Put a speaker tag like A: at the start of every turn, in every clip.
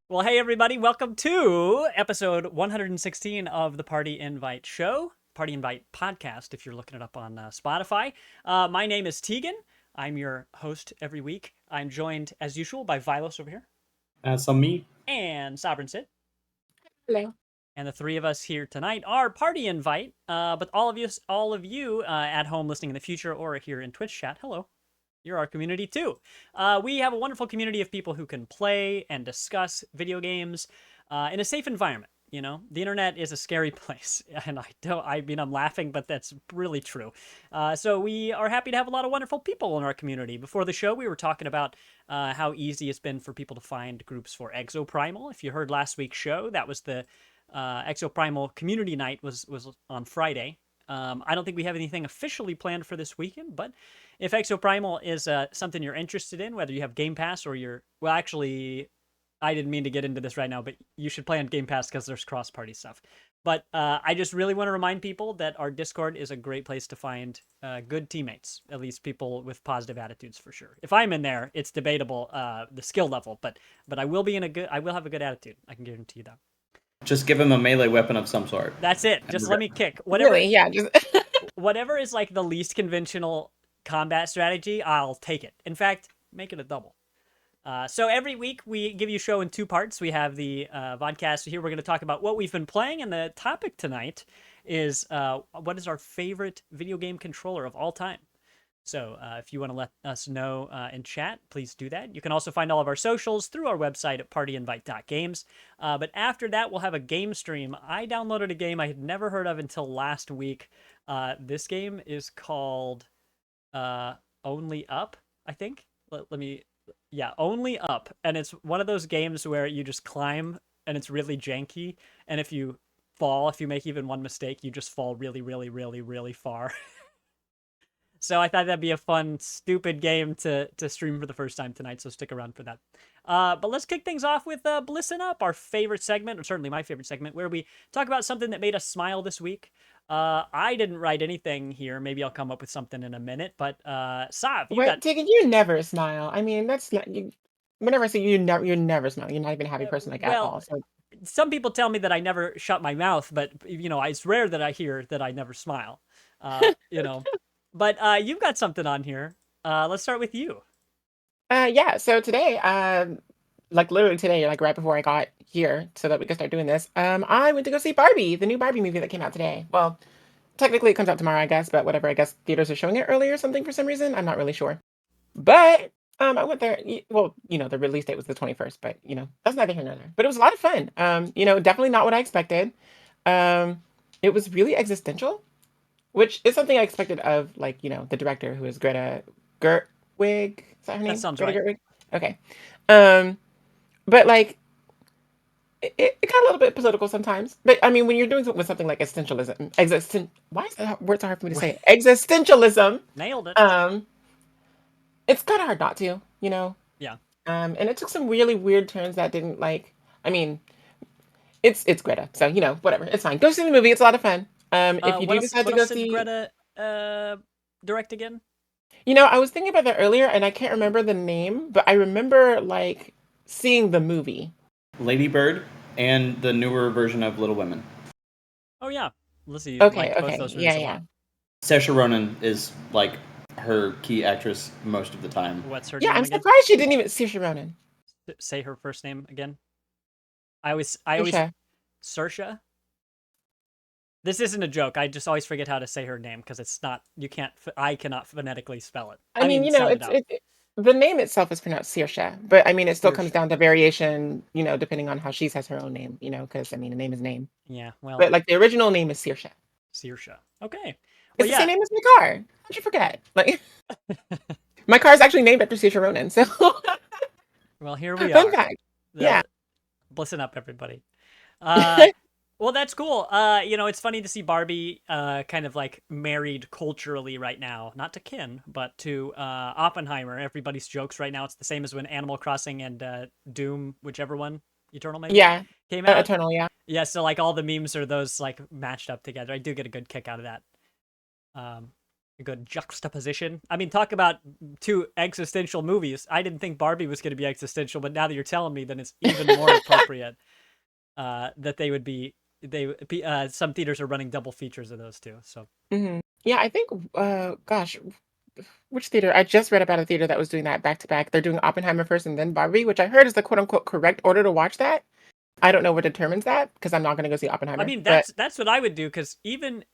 A: Well, hey everybody, welcome to episode 116 of the Party Invite Show, Party Invite Podcast, if you're looking it up on Spotify. My name is Tegan. I'm your host every week. I'm joined, as usual, by Vilos over here.
B: Me.
A: And Sovereign Sid.
C: Hello.
A: And the three of us here tonight are Party Invite, but all of you at home listening in the future or here in Twitch chat, hello. You're our community too. We have a wonderful community of people who can play and discuss video games in a safe environment. You know, the internet is a scary place, and I'm laughing, but that's really true. So we are happy to have a lot of wonderful people in our community. Before the show, we were talking about how easy it's been for people to find groups for Exoprimal. If you heard last week's show, that was the Exoprimal community night was on Friday. I don't think we have anything officially planned for this weekend, but if Exoprimal is something you're interested in, whether you have Game Pass or well, actually, I didn't mean to get into this right now, but you should play on Game Pass because there's cross-party stuff. But I just really want to remind people that our Discord is a great place to find good teammates, at least people with positive attitudes for sure. If I'm in there, it's debatable the skill level, but I will have a good attitude. I can guarantee you that.
B: Just give him a melee weapon of some sort.
A: That's it. Just let me kick. Whatever.
C: Really? Yeah.
A: Whatever is like the least conventional combat strategy, I'll take it. In fact, make it a double. So every week we give you a show in two parts. We have the Vodcast. Here we're going to talk about what we've been playing, and the topic tonight is what is our favorite video game controller of all time. So if you want to let us know in chat, please do that. You can also find all of our socials through our website at partyinvite.games. But after that, we'll have a game stream. I downloaded a game I had never heard of until last week. This game is called Only Up, I think. Only Up. And it's one of those games where you just climb and it's really janky. And if you make even one mistake, you just fall really, really, really, really far. So I thought that'd be a fun, stupid game to stream for the first time tonight, so stick around for that. But let's kick things off with Blissin' Up, our favorite segment, or certainly my favorite segment, where we talk about something that made us smile this week. I didn't write anything here. Maybe I'll come up with something in a minute. But Sav,
C: Tegan, you never smile. I mean, that's not you. Whenever I say you never smile. You're not even a happy person at all. So.
A: Some people tell me that I never shut my mouth, but it's rare that I hear that I never smile. But you've got something on here. Let's start with you.
C: Yeah. So today, like literally today, like right before I got here, so that we could start doing this, I went to go see Barbie, the new Barbie movie that came out today. Well, technically it comes out tomorrow, I guess, but whatever. I guess theaters are showing it early or something for some reason. I'm not really sure. But I went there. Well, the release date was the 21st, but that's neither here nor there. But it was a lot of fun. Definitely not what I expected. It was really existential. Which is something I expected of, like, the director, who is Greta Gerwig. Is that her name?
A: That sounds
C: Greta
A: right.
C: Gerwig? Okay. But, like, it got a little bit political sometimes. But, I mean, when you're doing with something like existentialism, why is that word so hard for me to say? Existentialism.
A: Nailed it.
C: It's kind of hard not to,
A: Yeah.
C: And it took some really weird turns that didn't, it's Greta. So, whatever. It's fine. Go see the movie. It's a lot of fun. If you do decide to go see
A: Greta direct again?
C: I was thinking about that earlier, and I can't remember the name, but I remember seeing the movie.
B: Lady Bird and the newer version of Little Women.
A: Oh yeah, Lizzie.
C: Okay.
A: Both those movies a lot.
B: Saoirse Ronan is like her key actress most of the time.
A: What's her
C: name?
A: Yeah,
C: I'm surprised she didn't even Saoirse Ronan.
A: Say her first name again. I always Saoirse. This isn't a joke. I just always forget how to say her name because it's not. I cannot phonetically spell it.
C: I mean, the name itself is pronounced Saoirse, but I mean, it still comes down to variation. Depending on how she says her own name. Because I mean, a name is name.
A: Yeah. Well.
C: But the original name is Saoirse.
A: Saoirse. Okay.
C: It's the same name as my car. How'd you forget? My car is actually named after Saoirse Ronan. So.
A: Well, here we are.
C: Fun fact. Yeah.
A: Listen up, everybody. Well, that's cool. It's funny to see Barbie kind of like married culturally right now, not to Ken, but to Oppenheimer. Everybody's jokes right now. It's the same as when Animal Crossing and Doom, whichever one, Eternal maybe?
C: Yeah.
A: Came out.
C: Eternal, yeah.
A: Yeah, so like all the memes are those like matched up together. I do get a good kick out of that. A good juxtaposition. I mean, talk about two existential movies. I didn't think Barbie was going to be existential, but now that you're telling me, then it's even more appropriate that they would be. Some theaters are running double features of those two. So
C: Yeah, I think. Gosh, which theater? I just read about a theater that was doing that back to back. They're doing Oppenheimer first and then Barbie, which I heard is the quote unquote correct order to watch that. I don't know what determines that because I'm not going to go see
A: I
C: Oppenheimer.
A: mean,
C: But
A: that's what I would do because even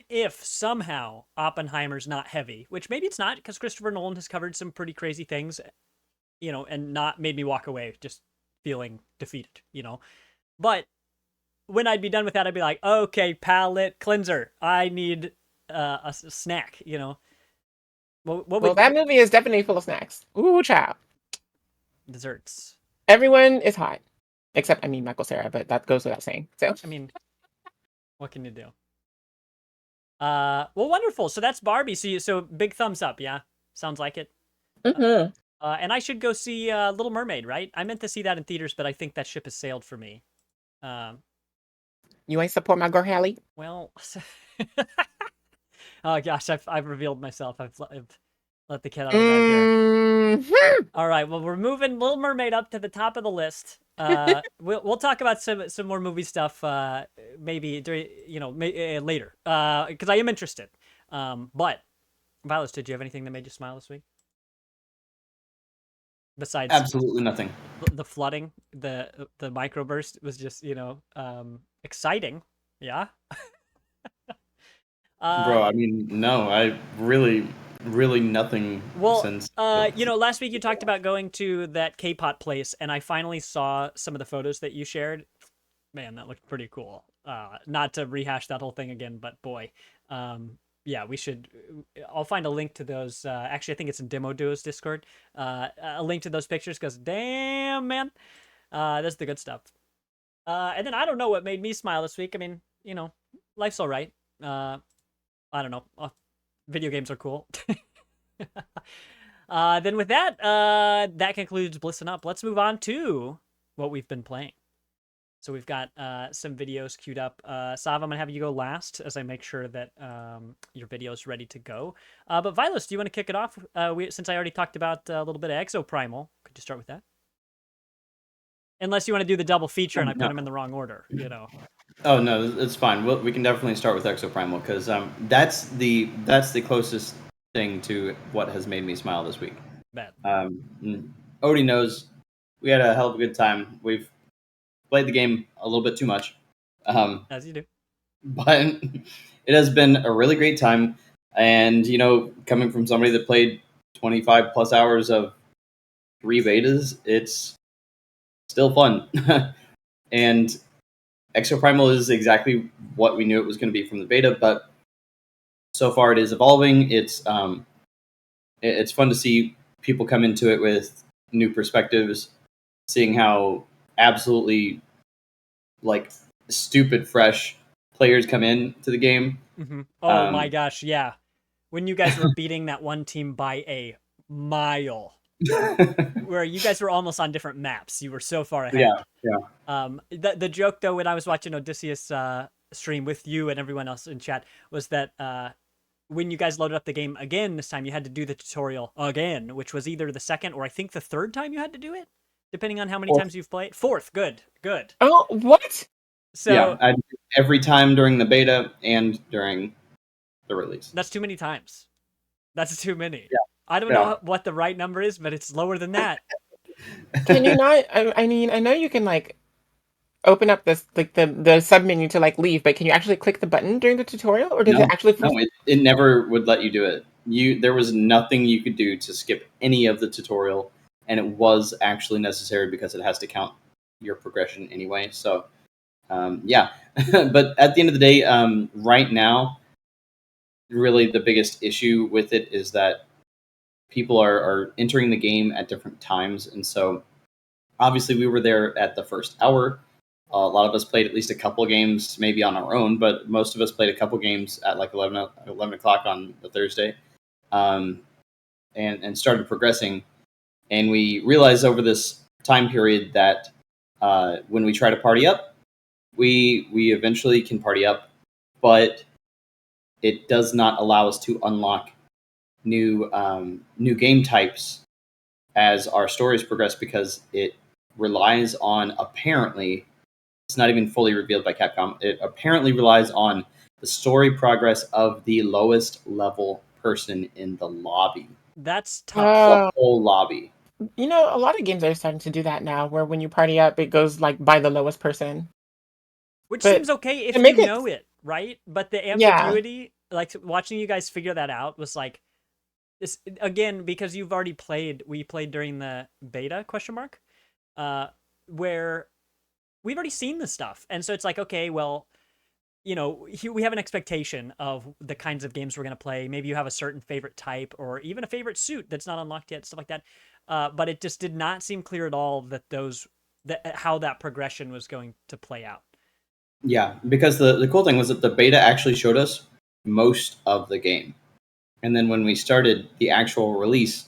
A: if somehow Oppenheimer's not heavy, which maybe it's not because Christopher Nolan has covered some pretty crazy things, and not made me walk away just feeling defeated, But when I'd be done with that, I'd be like, okay, palate cleanser. I need a snack, What
C: well,
A: would
C: that movie is definitely full of snacks. Ooh, child.
A: desserts?
C: Everyone is hot, except I mean Michael Cera, but that goes without saying. So
A: I mean, what can you do? Well, wonderful. So that's Barbie. So big thumbs up. Yeah, sounds like it.
C: Mhm.
A: And I should go see Little Mermaid, right? I meant to see that in theaters, but I think that ship has sailed for me. Um,
C: You ain't support my girl Hallie.
A: well, oh gosh, I've revealed myself. I've let the cat out of the bag here.
C: Mhm.
A: All right, well, we're moving Little Mermaid up to the top of the list. We'll talk about some more movie stuff maybe during later because I am interested. But Vilos, did you have anything that made you smile this week besides
B: Absolutely nothing.
A: the flooding? The microburst was just exciting. Yeah.
B: Bro, I mean, no, I really nothing
A: Well,
B: since.
A: last week you talked about going to that K-pop place, and I finally saw some of the photos that you shared. Man, that looked pretty cool. Not to rehash that whole thing again, but boy, yeah, we should. I'll find a link to those. Actually, I think it's in Demo Duo's Discord. A link to those pictures, because damn, man, that's the good stuff. And then I don't know what made me smile this week. I mean, life's all right. I don't know. Video games are cool. Then with that, that concludes Blissin' Up. Let's move on to what we've been playing. So we've got some videos queued up. Sav, I'm gonna have you go last as I make sure that your video is ready to go. But Vilos, do you want to kick it off? Since I already talked about a little bit of Exoprimal, could you start with that? Unless you want to do the double feature and I put them in the wrong order,
B: Oh no, it's fine. We can definitely start with Exoprimal because that's the closest thing to what has made me smile this week.
A: Bet.
B: Odie knows we had a hell of a good time. We've played the game a little bit too much,
A: As you do.
B: but it has been a really great time. And coming from somebody that played 25 plus hours of 3 betas, it's still fun. And Exoprimal is exactly what we knew it was going to be from the beta, but so far it is evolving. It's fun to see people come into it with new perspectives, seeing how absolutely stupid fresh players come in to the game.
A: Mm-hmm. Oh my gosh, yeah. When you guys were beating that one team by a mile. Where you guys were almost on different maps. You were so far ahead.
B: Yeah.
A: The joke though, when I was watching Odysseus stream with you and everyone else in chat, was that when you guys loaded up the game again this time, you had to do the tutorial again, which was either the second or I think the third time you had to do it, depending on how many times you've played. Fourth, good.
C: Oh, what?
B: So yeah, I did every time during the beta and during the release.
A: That's too many times. That's too many.
B: Yeah.
A: I don't know what the right number is, but it's lower than that.
C: Can you not? I mean, I know you can open up this the sub menu to leave, but can you actually click the button during the tutorial, or does it actually?
B: No, it never would let you do it. There was nothing you could do to skip any of the tutorial, and it was actually necessary because it has to count your progression anyway. So, yeah. But at the end of the day, right now, really the biggest issue with it is that people are entering the game at different times, and so obviously we were there at the first hour. A lot of us played at least a couple games, maybe on our own, but most of us played a couple games at 11 o'clock on the Thursday, and started progressing. And we realized over this time period that when we try to party up, we eventually can party up, but it does not allow us to unlock new game types as our stories progress because it relies on, apparently, it's not even fully revealed by Capcom, it apparently relies on the story progress of the lowest level person in the lobby.
A: That's tough.
B: The whole lobby.
C: You know, a lot of games are starting to do that now, where when you party up, it goes like by the lowest person.
A: Which
C: But
A: seems okay if
C: to
A: you
C: make it,
A: know it, right? But the
C: yeah,
A: ambiguity, like watching you guys figure that out was like this again, because you've already played, we played during the beta question mark, where we've already seen this stuff. And so it's like, okay, well, you know, we have an expectation of the kinds of games we're going to play. Maybe you have a certain favorite type or even a favorite suit that's not unlocked yet, stuff like that. But it just did not seem clear at all that how that progression was going to play out.
B: Yeah, because the cool thing was that the beta actually showed us most of the game. And then when we started the actual release,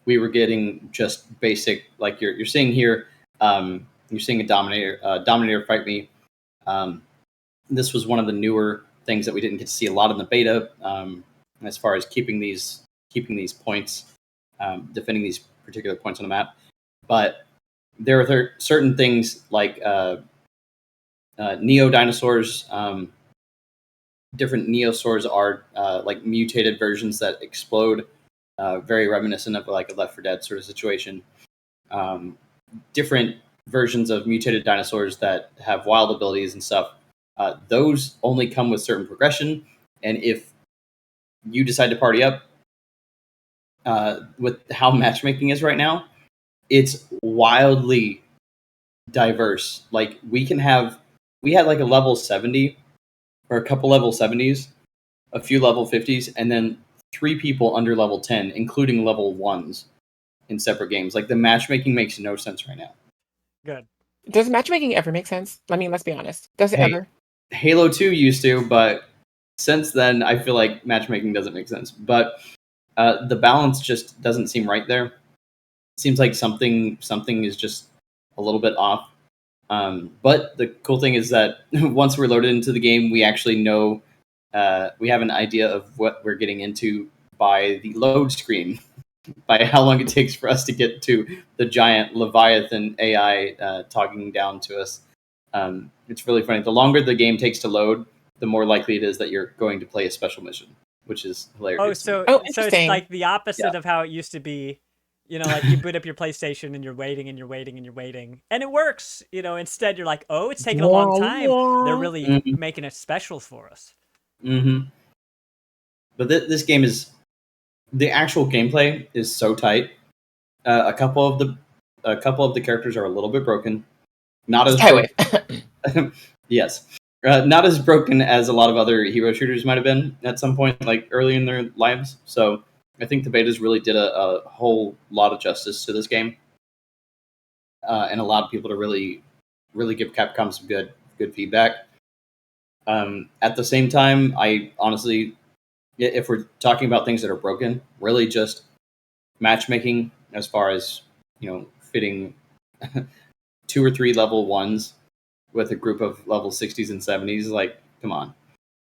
B: we were getting just basic, like you're seeing here, you're seeing a Dominator fight me. This was one of the newer things that we didn't get to see a lot in the beta, as far as keeping these points, defending these particular points on the map. But there are certain things like Neo dinosaurs. Different Neosaurs are like mutated versions that explode, very reminiscent of like a Left 4 Dead sort of situation. Different versions of mutated dinosaurs that have wild abilities and stuff. Those only come with certain progression, and if you decide to party up, with how matchmaking is right now, it's wildly diverse. Like we had like a level 70 or a couple level 70s, a few level 50s, and then 3 people under level 10, including level 1s in separate games. Like the matchmaking makes no sense right now.
A: Good.
C: does matchmaking ever make sense? I mean, let's be honest. Does it
B: Hey,
C: ever?
B: Halo 2 used to, but since then, I feel like matchmaking doesn't make sense. But the balance just doesn't seem right there. It seems like something is just a little bit off. But the cool thing is that once we're loaded into the game, we actually know, we have an idea of what we're getting into by the load screen, by how long it takes for us to get to the giant Leviathan AI talking down to us. It's really funny. The longer the game takes to load, the more likely it is that you're going to play a special mission, which is hilarious.
A: Oh, so
C: Oh,
A: it's
C: interesting.
A: like the opposite
B: Yeah.
A: of how it used to be. You know, like you boot up your PlayStation and you're waiting and you're waiting and you're waiting, and it works. You know, instead you're like, oh, it's taking a long time. They're really
B: Mhm.
A: making it special for us.
B: Mm-hmm. But this game is, the actual gameplay is so tight. A couple of the characters are a little bit broken. Not
C: Just
B: as
C: tie away.
B: broken. Yes. Not as broken as a lot of other hero shooters might have been at some point, like early in their lives. So I think the betas really did a whole lot of justice to this game, and allowed people to really give Capcom some good feedback. At the same time, I honestly, if we're talking about things that are broken, really just matchmaking, as far as fitting 2 or 3 level 1s with a group of level 60s and 70s, like come on.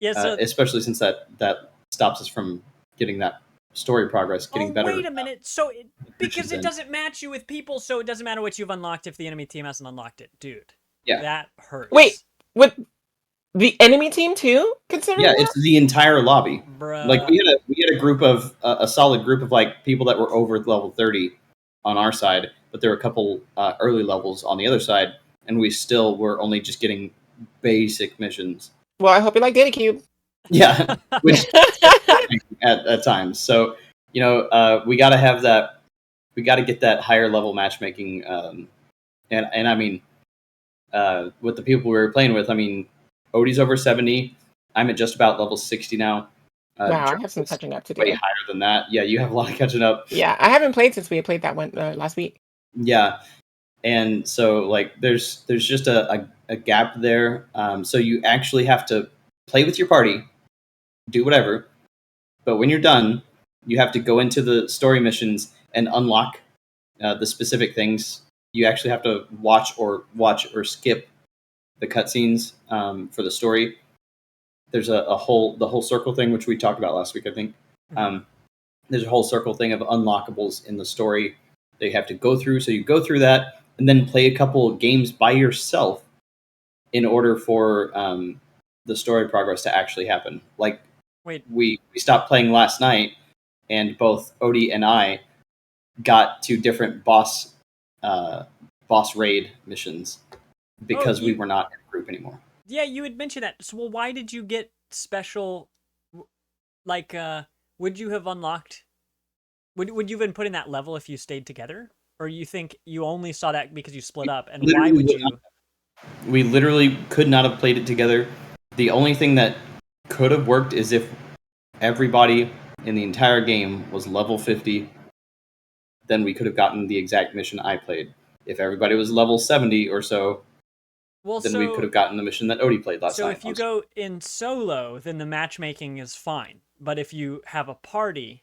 A: Yeah. So
B: Especially since that stops us from getting that story progress, getting better.
A: wait a minute. So because it
B: in.
A: doesn't match you with people, so it doesn't matter what you've unlocked if the enemy team hasn't unlocked it, dude.
B: Yeah.
A: That hurts.
C: Wait, with the enemy team too? Considering
B: Yeah,
C: that?
B: it's the entire lobby. Like
A: Bruh.
B: we had a group of a solid group of like people that were over level 30 on our side, but there were a couple early levels on the other side, and we still were only just getting basic missions.
C: Well, I hope you like Data Cube.
B: Yeah, which at times. So we got to have that. We got to get that higher level matchmaking, and I mean, with the people we were playing with, I mean, Odie's over 70. I'm at just about level 60 now.
C: Wow, I
B: Joe
C: have some
B: is
C: catching up to
B: way
C: do.
B: higher than that. Yeah, you have a lot of catching up.
C: Yeah, I haven't played since we had played that one last week.
B: Yeah, and so like there's just a gap there. So you actually have to play with your party, do whatever, but when you're done, you have to go into the story missions and unlock the specific things. You actually have to watch or skip the cutscenes for the story. there's the whole circle thing, which we talked about last week, I think. There's a whole circle thing of unlockables in the story that you have to go through. So you go through that and then play a couple of games by yourself in order for the story progress to actually happen. Like,
A: Wait,
B: we stopped playing last night, and both Odie and I got to different boss raid missions because we were not in a group anymore.
A: Yeah, you had mentioned that. So, well, why did you get special? Like, would you have unlocked? Would you have been put in that level if you stayed together, or you think you only saw that because you split up? And why would you?
B: We literally could not have played it together. The only thing that could have worked is if everybody in the entire game was level 50, then we could have gotten the exact mission I played. If everybody was level 70 or so, then we could have gotten the mission that Odie played last night.
A: So if you go in solo, then the matchmaking is fine. But if you have a party,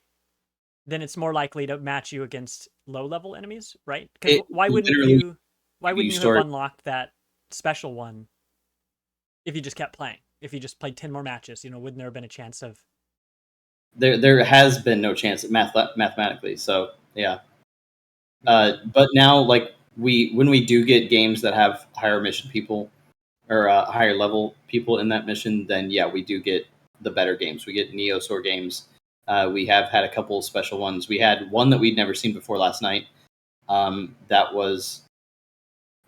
A: then it's more likely to match you against low-level enemies, right? Because why wouldn't you have unlocked that special one if you just kept playing? If you just played 10 more matches, wouldn't there have been a chance of...
B: There has been no chance mathematically, so yeah. But now, like, when we do get games that have higher mission people or higher level people in that mission, then yeah, we do get the better games. We get Neosor games. We have had a couple of special ones. We had one that we'd never seen before last night. It was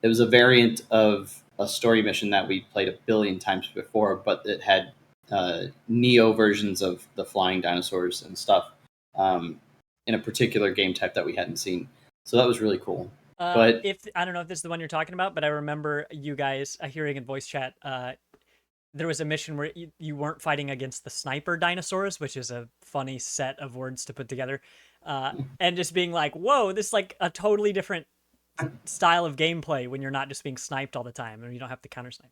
B: a variant of a story mission that we played a billion times before, but it had Neo versions of the flying dinosaurs and stuff in a particular game type that we hadn't seen. So that was really cool. But
A: I don't know if this is the one you're talking about, but I remember you guys hearing in voice chat. There was a mission where you weren't fighting against the sniper dinosaurs, which is a funny set of words to put together, and just being like, "Whoa, this is like a totally different style of gameplay when you're not just being sniped all the time and you don't have to counter snipe."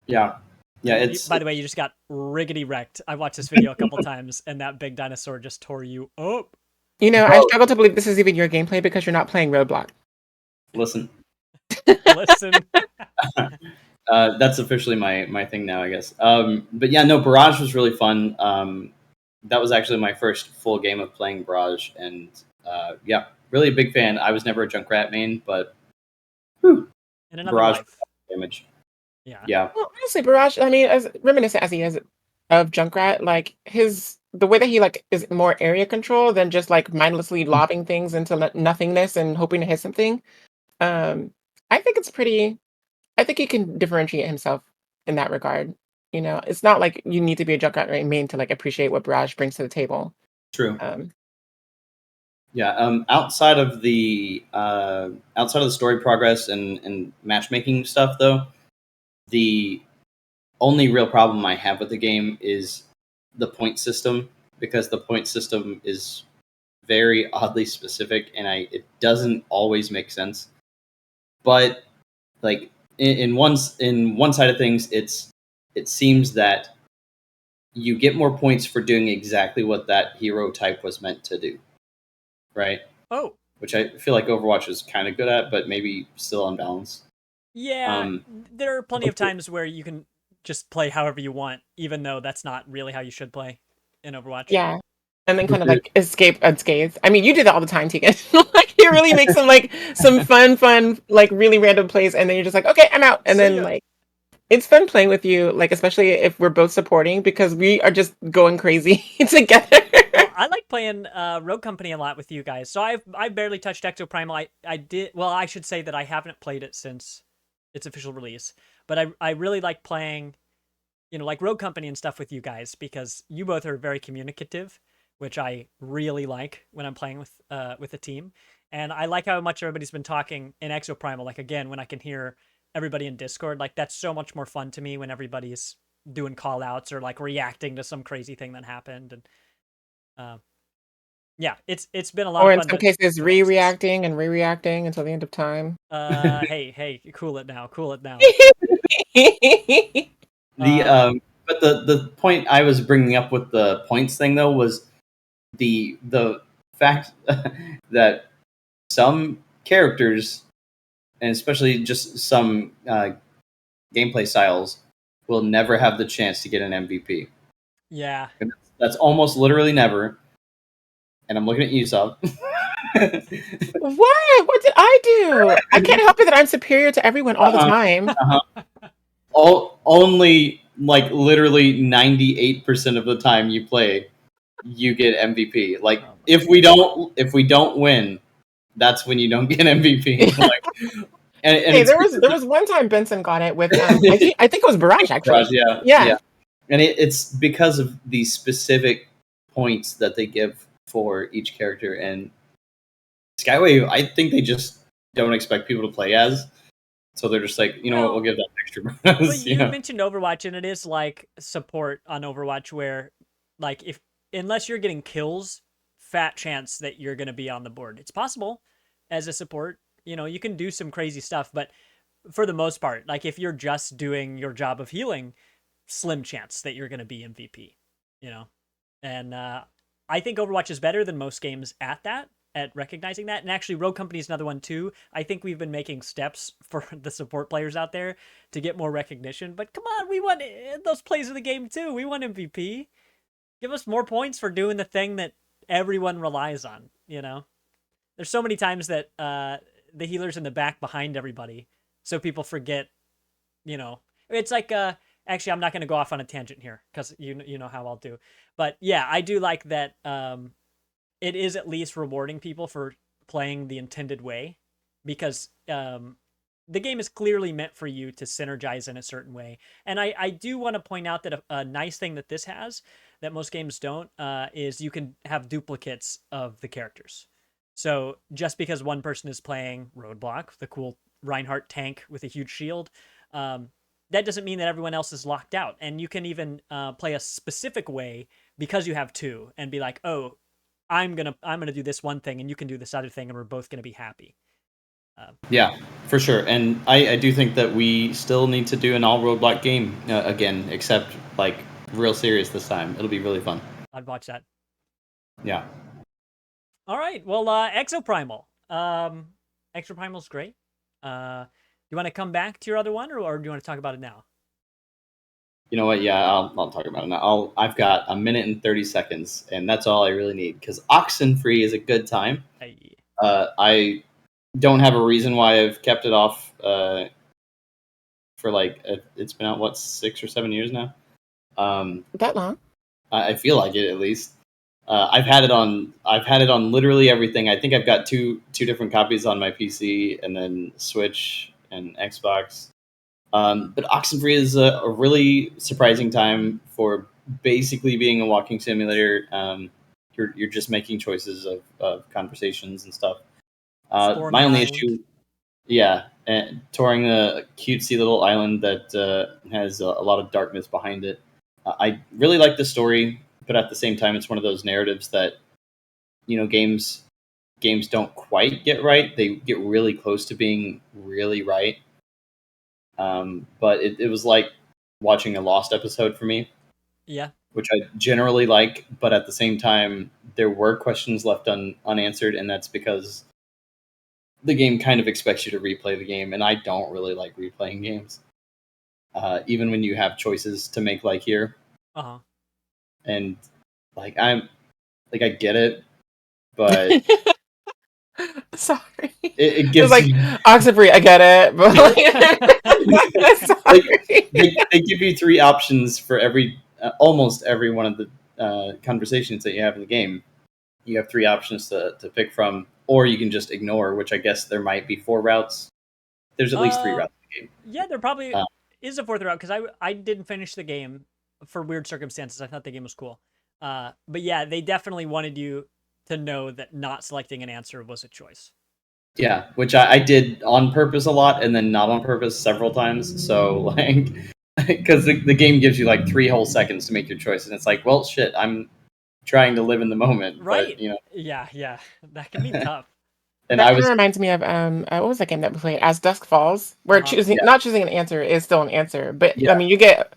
B: Yeah.
A: By the way, you just got riggedy wrecked. I watched this video a couple times, and that big dinosaur just tore you up.
C: I struggle to believe this is even your gameplay because you're not playing Roadblock.
B: Listen.
A: Listen.
B: That's officially my thing now, I guess. But yeah, no, Barrage was really fun. That was actually my first full game of playing Barrage, and yeah, really a big fan. I was never a Junkrat main, but
A: in another
B: Barrage
A: life.
B: damage.
A: Yeah.
C: Well, honestly, Barrage, I mean, as reminiscent as he is of Junkrat, like the way that he like is more area control than just like mindlessly lobbing things into nothingness and hoping to hit something. I think it's pretty. I think he can differentiate himself in that regard. It's not like you need to be a Junkrat main to like appreciate what Barrage brings to the table.
B: True. Yeah. Outside of the story progress and matchmaking stuff, though, the only real problem I have with the game is the point system, because the point system is very oddly specific, and it doesn't always make sense. But like in one side of things, it seems that you get more points for doing exactly what that hero type was meant to do, right?
A: Oh,
B: which I feel like Overwatch is kind of good at, but maybe still unbalanced.
A: Yeah, there are plenty of times where you can just play however you want, even though that's not really how you should play in Overwatch.
C: Yeah. And then kind of like escape unscathed. I mean, you do that all the time, Tegan. Like you really make some fun, like really random plays, and then you're just like, okay, I'm out. And then like it's fun playing with you, like especially if we're both supporting, because we are just going crazy together.
A: Well, I like playing Rogue Company a lot with you guys. So I've barely touched Exoprimal. I did, well, I should say that I haven't played it since its official release, but I really like playing, like Rogue Company and stuff with you guys, because you both are very communicative, which I really like when I'm playing with a team. And I like how much everybody's been talking in Exoprimal. Like, again, when I can hear everybody in Discord, like that's so much more fun to me when everybody's doing call outs or like reacting to some crazy thing that happened. And yeah, it's been a lot
C: or
A: of fun.
C: In some cases, re-reacting until the end of time.
A: Hey, cool it now.
B: But the point I was bringing up with the points thing, though, was the fact that some characters, and especially just some gameplay styles, will never have the chance to get an MVP.
A: Yeah.
B: And that's almost literally never. And I'm looking at you, Sub.
C: What? What did I do? I can't help it that I'm superior to everyone all the time.
B: Only like literally 98% of the time you play, you get MVP. Like if we don't win, that's when you don't get MVP. Like, and
C: Hey,
B: it's
C: there was one time Benson got it with I think it was Barrage actually.
B: Barrage, yeah. And it's because of the specific points that they give for each character. And Skyway, I think they just don't expect people to play as. So they're just like, you know what, we'll give that extra bonus.
A: But you mentioned Overwatch, and it is like support on Overwatch where, like, unless you're getting kills, fat chance that you're going to be on the board. It's possible as a support. You know, you can do some crazy stuff, but for the most part, like if you're just doing your job of healing, slim chance that you're going to be MVP, you know? And I think Overwatch is better than most games at that, at recognizing that. And actually, Rogue Company is another one too. I think we've been making steps for the support players out there to get more recognition. But come on, we won those plays of the game too. We won MVP. Give us more points for doing the thing that everyone relies on, you know? There's so many times that the healer's in the back behind everybody, so people forget, you know. It's like, actually, I'm not going to go off on a tangent here, because you know how I'll do. But yeah, I do like that it is at least rewarding people for playing the intended way, because the game is clearly meant for you to synergize in a certain way. And I do want to point out that a nice thing that this has that most games don't is you can have duplicates of the characters. So just because one person is playing Roadblock, the cool Reinhardt tank with a huge shield, that doesn't mean that everyone else is locked out. And you can even play a specific way because you have two, and be like, oh, I'm gonna do this one thing, and you can do this other thing, and we're both gonna be happy.
B: Yeah, for sure. And I do think that we still need to do an all Roadblock game again, except like real serious this time. It'll be really fun.
A: I'd watch that.
B: Yeah.
A: All right. Well, Exoprimal. Exoprimal's great. You want to come back to your other one, or do you want to talk about it now?
B: You know what? Yeah, I'll talk about it now. I've got a minute and 30 seconds, and that's all I really need, because Oxenfree is a good time.
A: Hey.
B: I don't have a reason why I've kept it off for like it's been out, what, 6 or 7 years now.
C: That long?
B: I feel like it, at least. I've had it on literally everything. I think I've got two different copies on my PC, and then Switch and Xbox. But Oxenfree is a really surprising time for basically being a walking simulator. You're just making choices of conversations and stuff. My only issue, touring a cutesy little island that has a lot of darkness behind it. I really like the story, but at the same time, it's one of those narratives that, you know, games don't quite get right. They get really close to being really right. But it was like watching a Lost episode for me.
A: Yeah.
B: Which I generally like, but at the same time, there were questions left unanswered, and that's because the game kind of expects you to replay the game, and I don't really like replaying games. Even when you have choices to make, like here.
A: Uh-huh.
B: And like I get it, but
C: sorry.
B: It gives
C: like Oxenfree, I get it, but
B: they give you 3 options for every almost every one of the conversations that you have in the game. You have 3 options to pick from, or you can just ignore, which I guess there might be 4 routes. There's at least 3 routes in the game.
A: Yeah, there probably is a 4th route, because I didn't finish the game for weird circumstances. I thought the game was cool. But yeah, they definitely wanted you to know that not selecting an answer was a choice.
B: Yeah, which I did on purpose a lot, and then not on purpose several times. So, like, because the game gives you like 3 whole seconds to make your choice, and it's like, well, shit, I'm trying to live in the moment,
A: right?
B: But, you know,
A: yeah, that can be tough.
C: And that reminds me of what was that game that we played? As Dusk Falls, where not choosing an answer is still an answer, but I mean, you get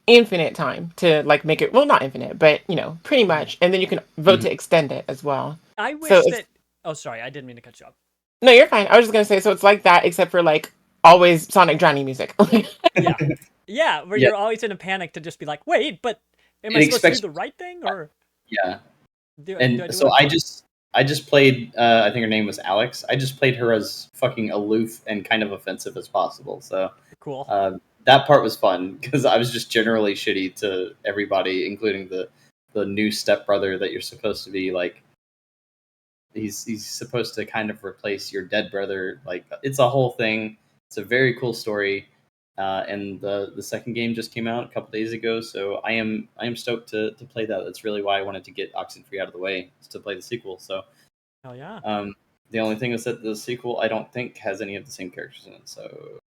C: infinite time to like make it, well, not infinite, but you know, pretty much, and then you can vote to extend it as well.
A: I wish that. Oh, sorry, I didn't mean to cut you off.
C: No, you're fine. I was just gonna say, so it's like that, except for like always Sonic drowning music.
A: Yeah, Yeah, where
B: Yeah,
A: you're always in a panic to just be like, wait, but am
B: it
A: I supposed to do
B: expects.
A: the right thing, or
B: Yeah,
A: do I
B: and
A: do what
B: so
A: I'm
B: I
A: told?
B: just played. I think her name was Alex. I just played her as fucking aloof and kind of offensive as possible. So
A: Cool.
B: that part was fun because I was just generally shitty to everybody, including the new stepbrother that you're supposed to be like. He's supposed to kind of replace your dead brother. Like it's a whole thing. It's a very cool story. And the second game just came out a couple days ago, so I am stoked to play that. That's really why I wanted to get Oxenfree out of the way, is to play the sequel. So
A: Hell yeah.
B: the only thing is that the sequel I don't think has any of the same characters in it, so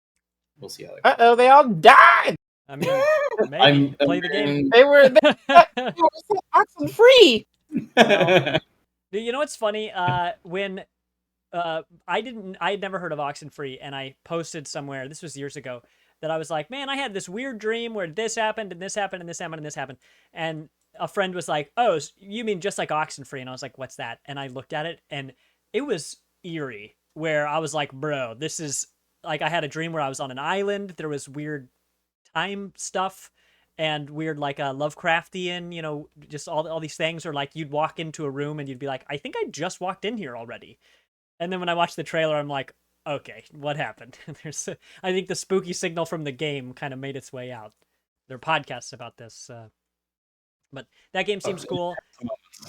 B: we'll see how that goes.
C: Uh-oh, they all died.
A: I mean, maybe
B: I'm
A: play the game.
C: They were so oxen free.
A: Well, you know what's funny? When I had never heard of Oxenfree, and I posted somewhere. This was years ago. That I was like, man, I had this weird dream where this happened and this happened and this happened and this happened, and a friend was like, oh, you mean just like Oxenfree? And I was like, what's that? And I looked at it, and it was eerie. Where I was like, bro, this is like I had a dream where I was on an island. There was weird time stuff and weird like Lovecraftian, just all these things, or like you'd walk into a room and you'd be like, I think I just walked in here already. And then when I watched the trailer, I'm like, okay, what happened? I think the spooky signal from the game kind of made its way out. There are podcasts about this, but that game seems cool.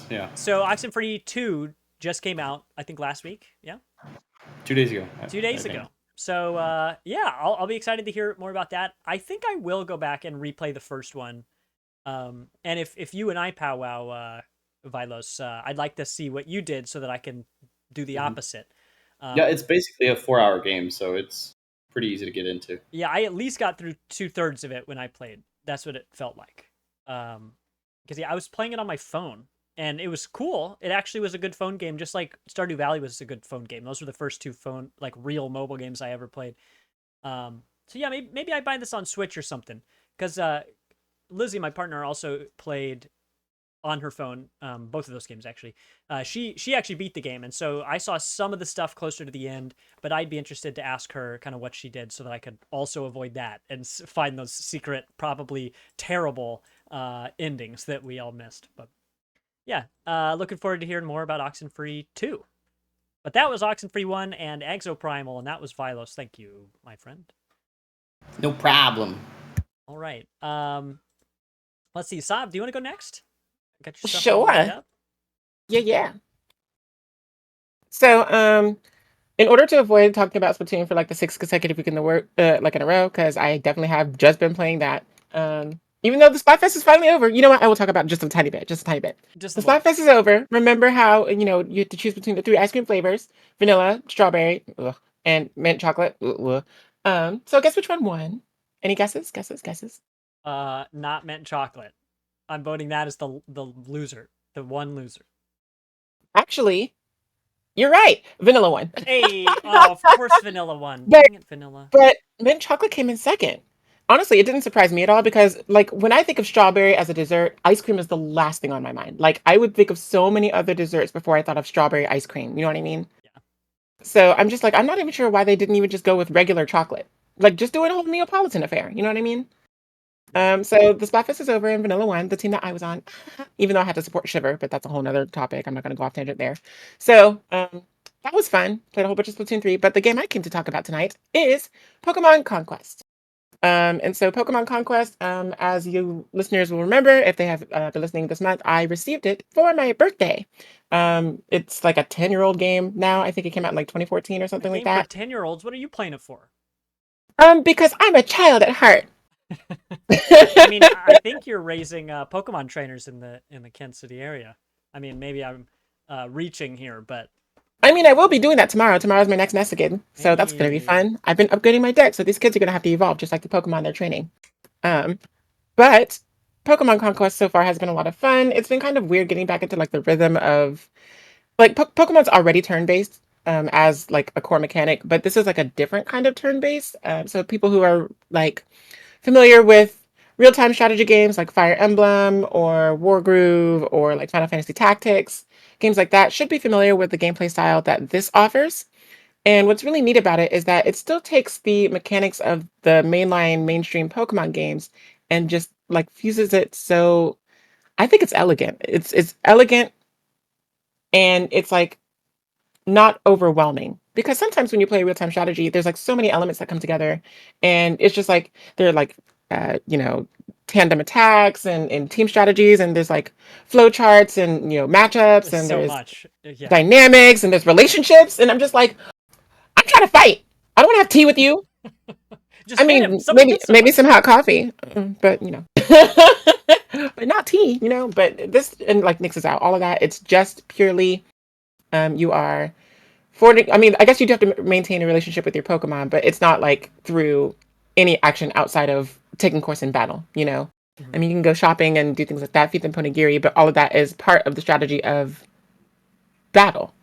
B: Yeah,
A: So Oxenfree 2 just came out, I think last week. Yeah,
B: 2 days ago.
A: 2 days
B: I think.
A: ago. So yeah, I'll be excited to hear more about that. I think I will go back and replay the first one. And if you and I powwow, Vilos, I'd like to see what you did so that I can do the
B: Mhm.
A: opposite.
B: Yeah,
A: Um,
B: it's basically a 4 hour game, so it's pretty easy to get into.
A: yeah, I at least got through 2/3 of it when I played. That's what it felt like. Because yeah, I was playing it on my phone, and it was cool. It actually was a good phone game, just like Stardew Valley was a good phone game. Those were the first two phone like real mobile games I ever played. So yeah, maybe I buy this on Switch or something. Because Lizzie, my partner, also played on her phone, both of those games actually. She actually beat the game, and so I saw some of the stuff closer to the end. But I'd be interested to ask her kind of what she did so that I could also avoid that and find those secret, probably terrible endings that we all missed. But yeah, looking forward to hearing more about Oxenfree 2. But that was Oxenfree 1 and Exoprimal, and that was Vilos. Thank you, my friend.
B: No problem.
A: All right. Let's see. Saab, do you want to go next? Got your stuff all lined
C: Sure.
A: up?
C: Yeah. So, in order to avoid talking about Splatoon for like the sixth consecutive week in the work, like in a row, because I definitely have just been playing that. Even though the Splatfest is finally over, you know what? I will talk about just a tiny bit, just a tiny bit.
A: Just a
C: The
A: little.
C: Splatfest is over. Remember how you have to choose between the three ice cream flavors: vanilla, strawberry, ugh, and mint chocolate. Ugh, ugh. So guess which one won? Any guesses? Guesses?
A: Not mint chocolate. I'm voting that as the loser, the one loser.
C: Actually, you're right. Vanilla won.
A: Hey, oh, of course vanilla won.
C: But
A: Dang it, vanilla.
C: But mint chocolate came in second. Honestly, it didn't surprise me at all because, like, when I think of strawberry as a dessert, ice cream is the last thing on my mind. Like, I would think of so many other desserts before I thought of strawberry ice cream. You know what I mean?
A: Yeah.
C: So I'm just like, I'm not even sure why they didn't even just go with regular chocolate. Like, just do a whole Neapolitan affair. You know what I mean?
A: Right.
C: So the Splatfest is over and Vanilla won, the team that I was on, even though I had to support Shiver, but that's a whole nother topic. I'm not going to go off tangent there. So that was fun. Played a whole bunch of Splatoon 3, but the game I came to talk about tonight is Pokemon Conquest. And so Pokemon Conquest, as you listeners will remember, if they have been listening this month, I received it for my birthday. It's like a 10-year-old game now. I think it came out in like 2014 or
A: A
C: something like
A: game for
C: that.
A: 10-year-olds. What are you playing it for?
C: Because I'm a child at heart.
A: I mean, I think you're raising Pokemon trainers in the Kent City area. I mean, maybe I'm reaching here, but
C: I mean, I will be doing that tomorrow. Tomorrow's my next nest again, so that's gonna be
A: hey,
C: fun. I've been upgrading my deck, so these kids are gonna have to evolve just like the Pokemon they're training. Um, but Pokemon Conquest so far has been a lot of fun. It's been kind of weird getting back into like the rhythm of like Pokemon's already turn based as like a core mechanic, but this is like a different kind of turn based. So people who are like familiar with real time strategy games like Fire Emblem or Wargroove or like Final Fantasy Tactics, games like that should be familiar with the gameplay style that this offers. And what's really neat about it is that it still takes the mechanics of the mainstream Pokemon games and just like fuses it. So I think it's elegant. It's elegant, and it's like not overwhelming, because sometimes when you play real-time strategy, there's like so many elements that come together, and it's just like they're like you know, tandem attacks and team strategies, and there's like flow charts and matchups,
A: There's
C: and
A: so
C: there's
A: much. Yeah.
C: dynamics, and there's relationships, and I'm just like, I'm trying to fight. I don't want to have tea with you.
A: Just
C: I
A: hit him.
C: mean,
A: Someone
C: maybe
A: hit someone.
C: some hot coffee, but but not tea, But this, and like mixes out all of that. It's just purely you are forwarding. I mean, I guess you'd have to maintain a relationship with your Pokemon, but it's not like through any action outside of taking course in battle.
A: Mhm.
C: I mean, you can go shopping and do things like that, feed them Ponegiri, but all of that is part of the strategy of battle.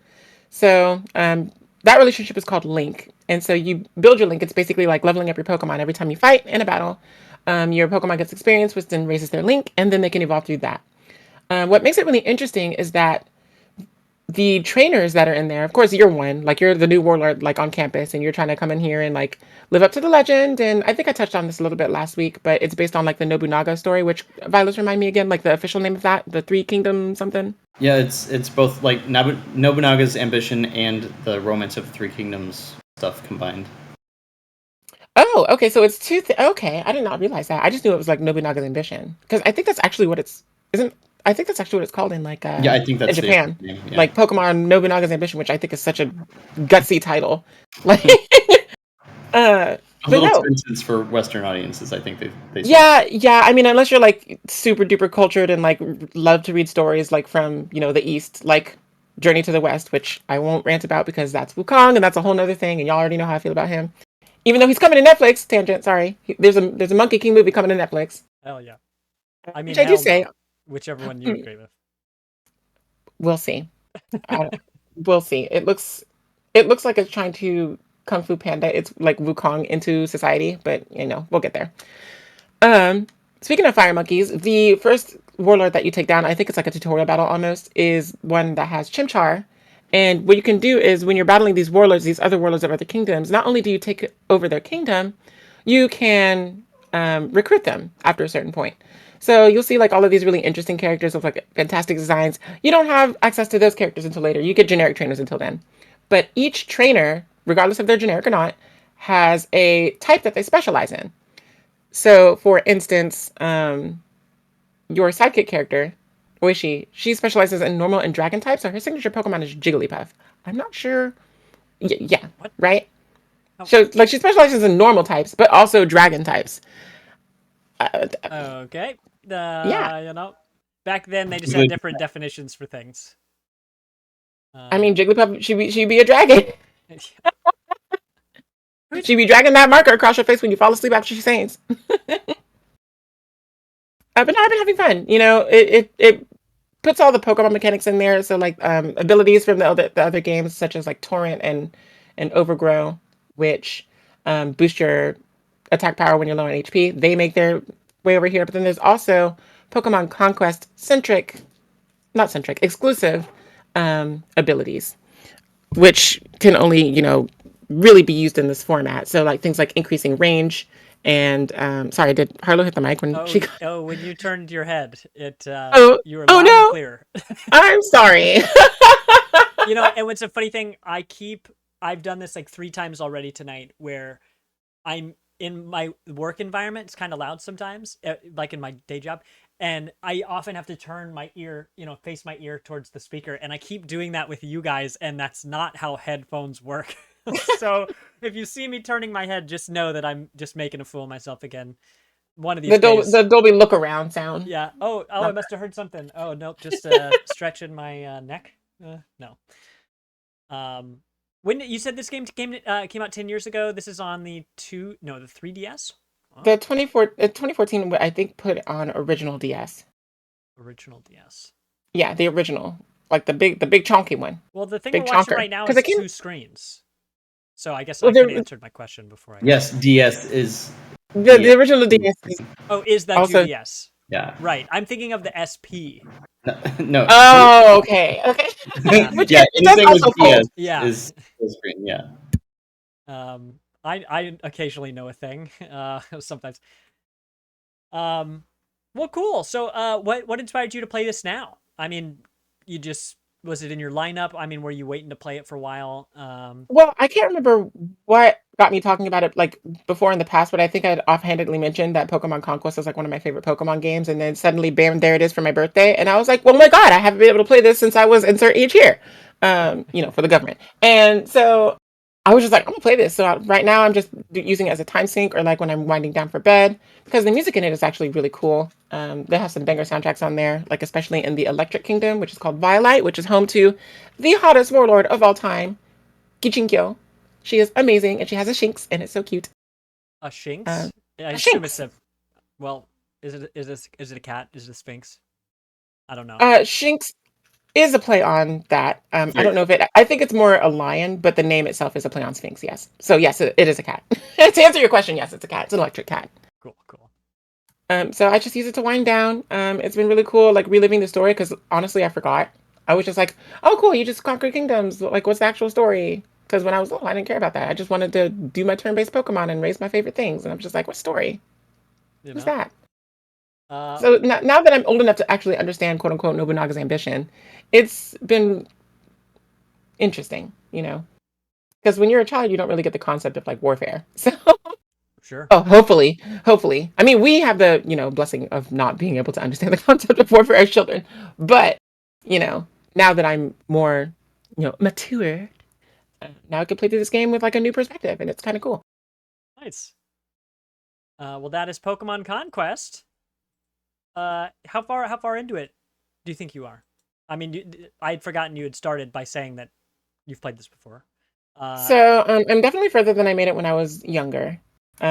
C: So that relationship is called Link. And so you build your Link. It's basically like leveling up your Pokemon every time you fight in a battle. Your Pokemon gets experience, which then raises their Link, and then they can evolve through that. What makes it really interesting is that the trainers that are in there, of course, you're one, like you're the new warlord, like on campus, and you're trying to come in here and like live up to the legend. And I think I touched on this a little bit last week, but it's based on like the Nobunaga story, which Vilos, remind me again, like the official name of that, the Three Kingdom something.
B: Yeah, it's both like Nobunaga's ambition and the Romance of the Three Kingdoms stuff combined.
C: Oh, okay. So it's two. Okay, I did not realize that. I just knew it was like Nobunaga's ambition, because I think that's actually what it's isn't. I think that's actually what it's called in like
B: Yeah, I think
C: in
B: that's the
C: Japan,
B: name. Yeah.
C: like Pokemon Nobunaga's ambition, which I think is such a gutsy title. Like,
B: A
C: but
B: little too
C: no,
B: intense for Western audiences, I think they said.
C: yeah. I mean, unless you're like super duper cultured and like love to read stories like from the East, like Journey to the West, which I won't rant about because that's Wukong and that's a whole nother thing, and y'all already know how I feel about him. Even though he's coming to Netflix, tangent. Sorry, there's a Monkey King movie coming to Netflix.
A: Hell yeah. I mean,
C: Which I do
A: hell
C: say,
A: no. Whichever one you agree with.
C: we'll see. I, we'll see. It looks like it's trying to Kung Fu Panda. It's like Wukong into society, but we'll get there. Um, Speaking of fire monkeys, the first warlord that you take down, I think it's like a tutorial battle almost, is one that has Chimchar. And what you can do is when you're battling these warlords, these other warlords of other kingdoms, not only do you take over their kingdom, you can recruit them after a certain point. So you'll see like all of these really interesting characters with like fantastic designs. You don't have access to those characters until later. You get generic trainers until then. But each trainer, regardless if they're generic or not, has a type that they specialize in. So, for instance, your sidekick character, Oishi, she specializes in normal and dragon types, so her signature Pokemon is Jigglypuff. I'm not sure. Yeah,
A: What?
C: right?
A: Oh.
C: So, like, she specializes in normal types, but also dragon types.
A: Okay.
C: Yeah,
A: Back then they just had different definitions for things.
C: I mean, Jigglypuff, she'd be a dragon. She'd be dragging that marker across your face when you fall asleep after she sings. But no, I've been having fun. It puts all the Pokemon mechanics in there. So like abilities from the other games, such as like Torrent and Overgrow, which boost your attack power when you're low on HP. They make their way over here. But then there's also Pokemon Conquest not centric, exclusive abilities, which can only really be used in this format. So like things like increasing range. And sorry, did Harlow hit the mic when she?
A: When you turned your head,
C: Oh,
A: you were
C: oh
A: loud and
C: no!
A: clear.
C: I'm sorry.
A: And what's a funny thing? I've done this like 3 times already tonight, where I'm in my work environment. It's kind of loud sometimes, like in my day job, and I often have to turn my ear, face my ear towards the speaker, and I keep doing that with you guys, and that's not how headphones work. So if you see me turning my head, just know that I'm just making a fool of myself again. One of these days.
C: The Dolby look around sound.
A: Yeah. Oh, I must have heard something. Oh, nope, just stretching my neck. No. When you said this game came out 10 years ago, this is on the 3DS? Oh,
C: The 2014, I think, put on original DS.
A: original DS.
C: Yeah, the original, like the big chunky one.
A: Well, the thing
C: Big
A: we're watching
C: chonker.
A: right now
C: 'Cause
A: is
C: it came.
A: 2 screens. So I guess
C: Well,
A: I could have answered my question before I.
B: Yes, DS is
C: the original DS is
A: Oh, is that
C: also.
A: 2DS?
B: yeah.
A: Right. I'm thinking of the SP.
B: No.
C: Oh, okay.
A: Yeah.
C: Which
B: Yeah,
C: it does
B: anything with
C: also
B: DS
C: fold.
A: Yeah.
B: is full screen. Yeah.
A: I occasionally know a thing. Sometimes. Um, well, cool. So, what inspired you to play this now? I mean, you just was it in your lineup? I mean, were you waiting to play it for a while?
C: Well, I can't remember what got me talking about it like before in the past, but I think I'd offhandedly mentioned that Pokemon Conquest is like one of my favorite Pokemon games, and then suddenly, bam, there it is for my birthday, and I was like, "Well, my God, I haven't been able to play this since I was insert age here," for the government, and so I was just like, "I'm gonna play this." So right now, I'm just using it as a time sink, or like when I'm winding down for bed, because the music in it is actually really cool. They have some banger soundtracks on there, like especially in the Electric Kingdom, which is called Violite, which is home to the hottest warlord of all time, Gichinkyo. She is amazing, and she has a Shinx, and it's so cute.
A: A
C: Um,
A: Shinx? I
C: a
A: assume it's
C: Shinx.
A: a. Well, is it a cat? Is it a Sphinx? I don't know.
C: Shinx is a play on that. I
B: Very
C: don't know
B: cool.
C: if it. I think it's more a lion, but the name itself is a play on Sphinx. Yes. So yes, it is a cat. To answer your question, yes, it's a cat. It's an electric cat.
A: Cool, cool.
C: So I just use it to wind down. It's been really cool, like reliving the story, because honestly, I forgot. I was just like, "Oh, cool! You just conquered kingdoms. Like, what's the actual story?" Because when I was little, I didn't care about that. I just wanted to do my turn-based Pokemon and raise my favorite things. And I'm just like, "What story?
A: You
C: What's
A: know.
C: that?"
A: Uh,
C: So now that I'm old enough to actually understand "quote unquote" Nobunaga's ambition, it's been interesting, because when you're a child, you don't really get the concept of like warfare. So,
A: sure.
C: oh, hopefully. I mean, we have the blessing of not being able to understand the concept of warfare as children, but you know, now that I'm more mature, now I can play through this game with like a new perspective, and it's kind of cool.
A: Nice. Well, that is Pokemon Conquest. How far into it do you think you are? I mean, I'd forgotten you had started by saying that you've played this before. Uh,
C: So I'm definitely further than I made it when I was younger,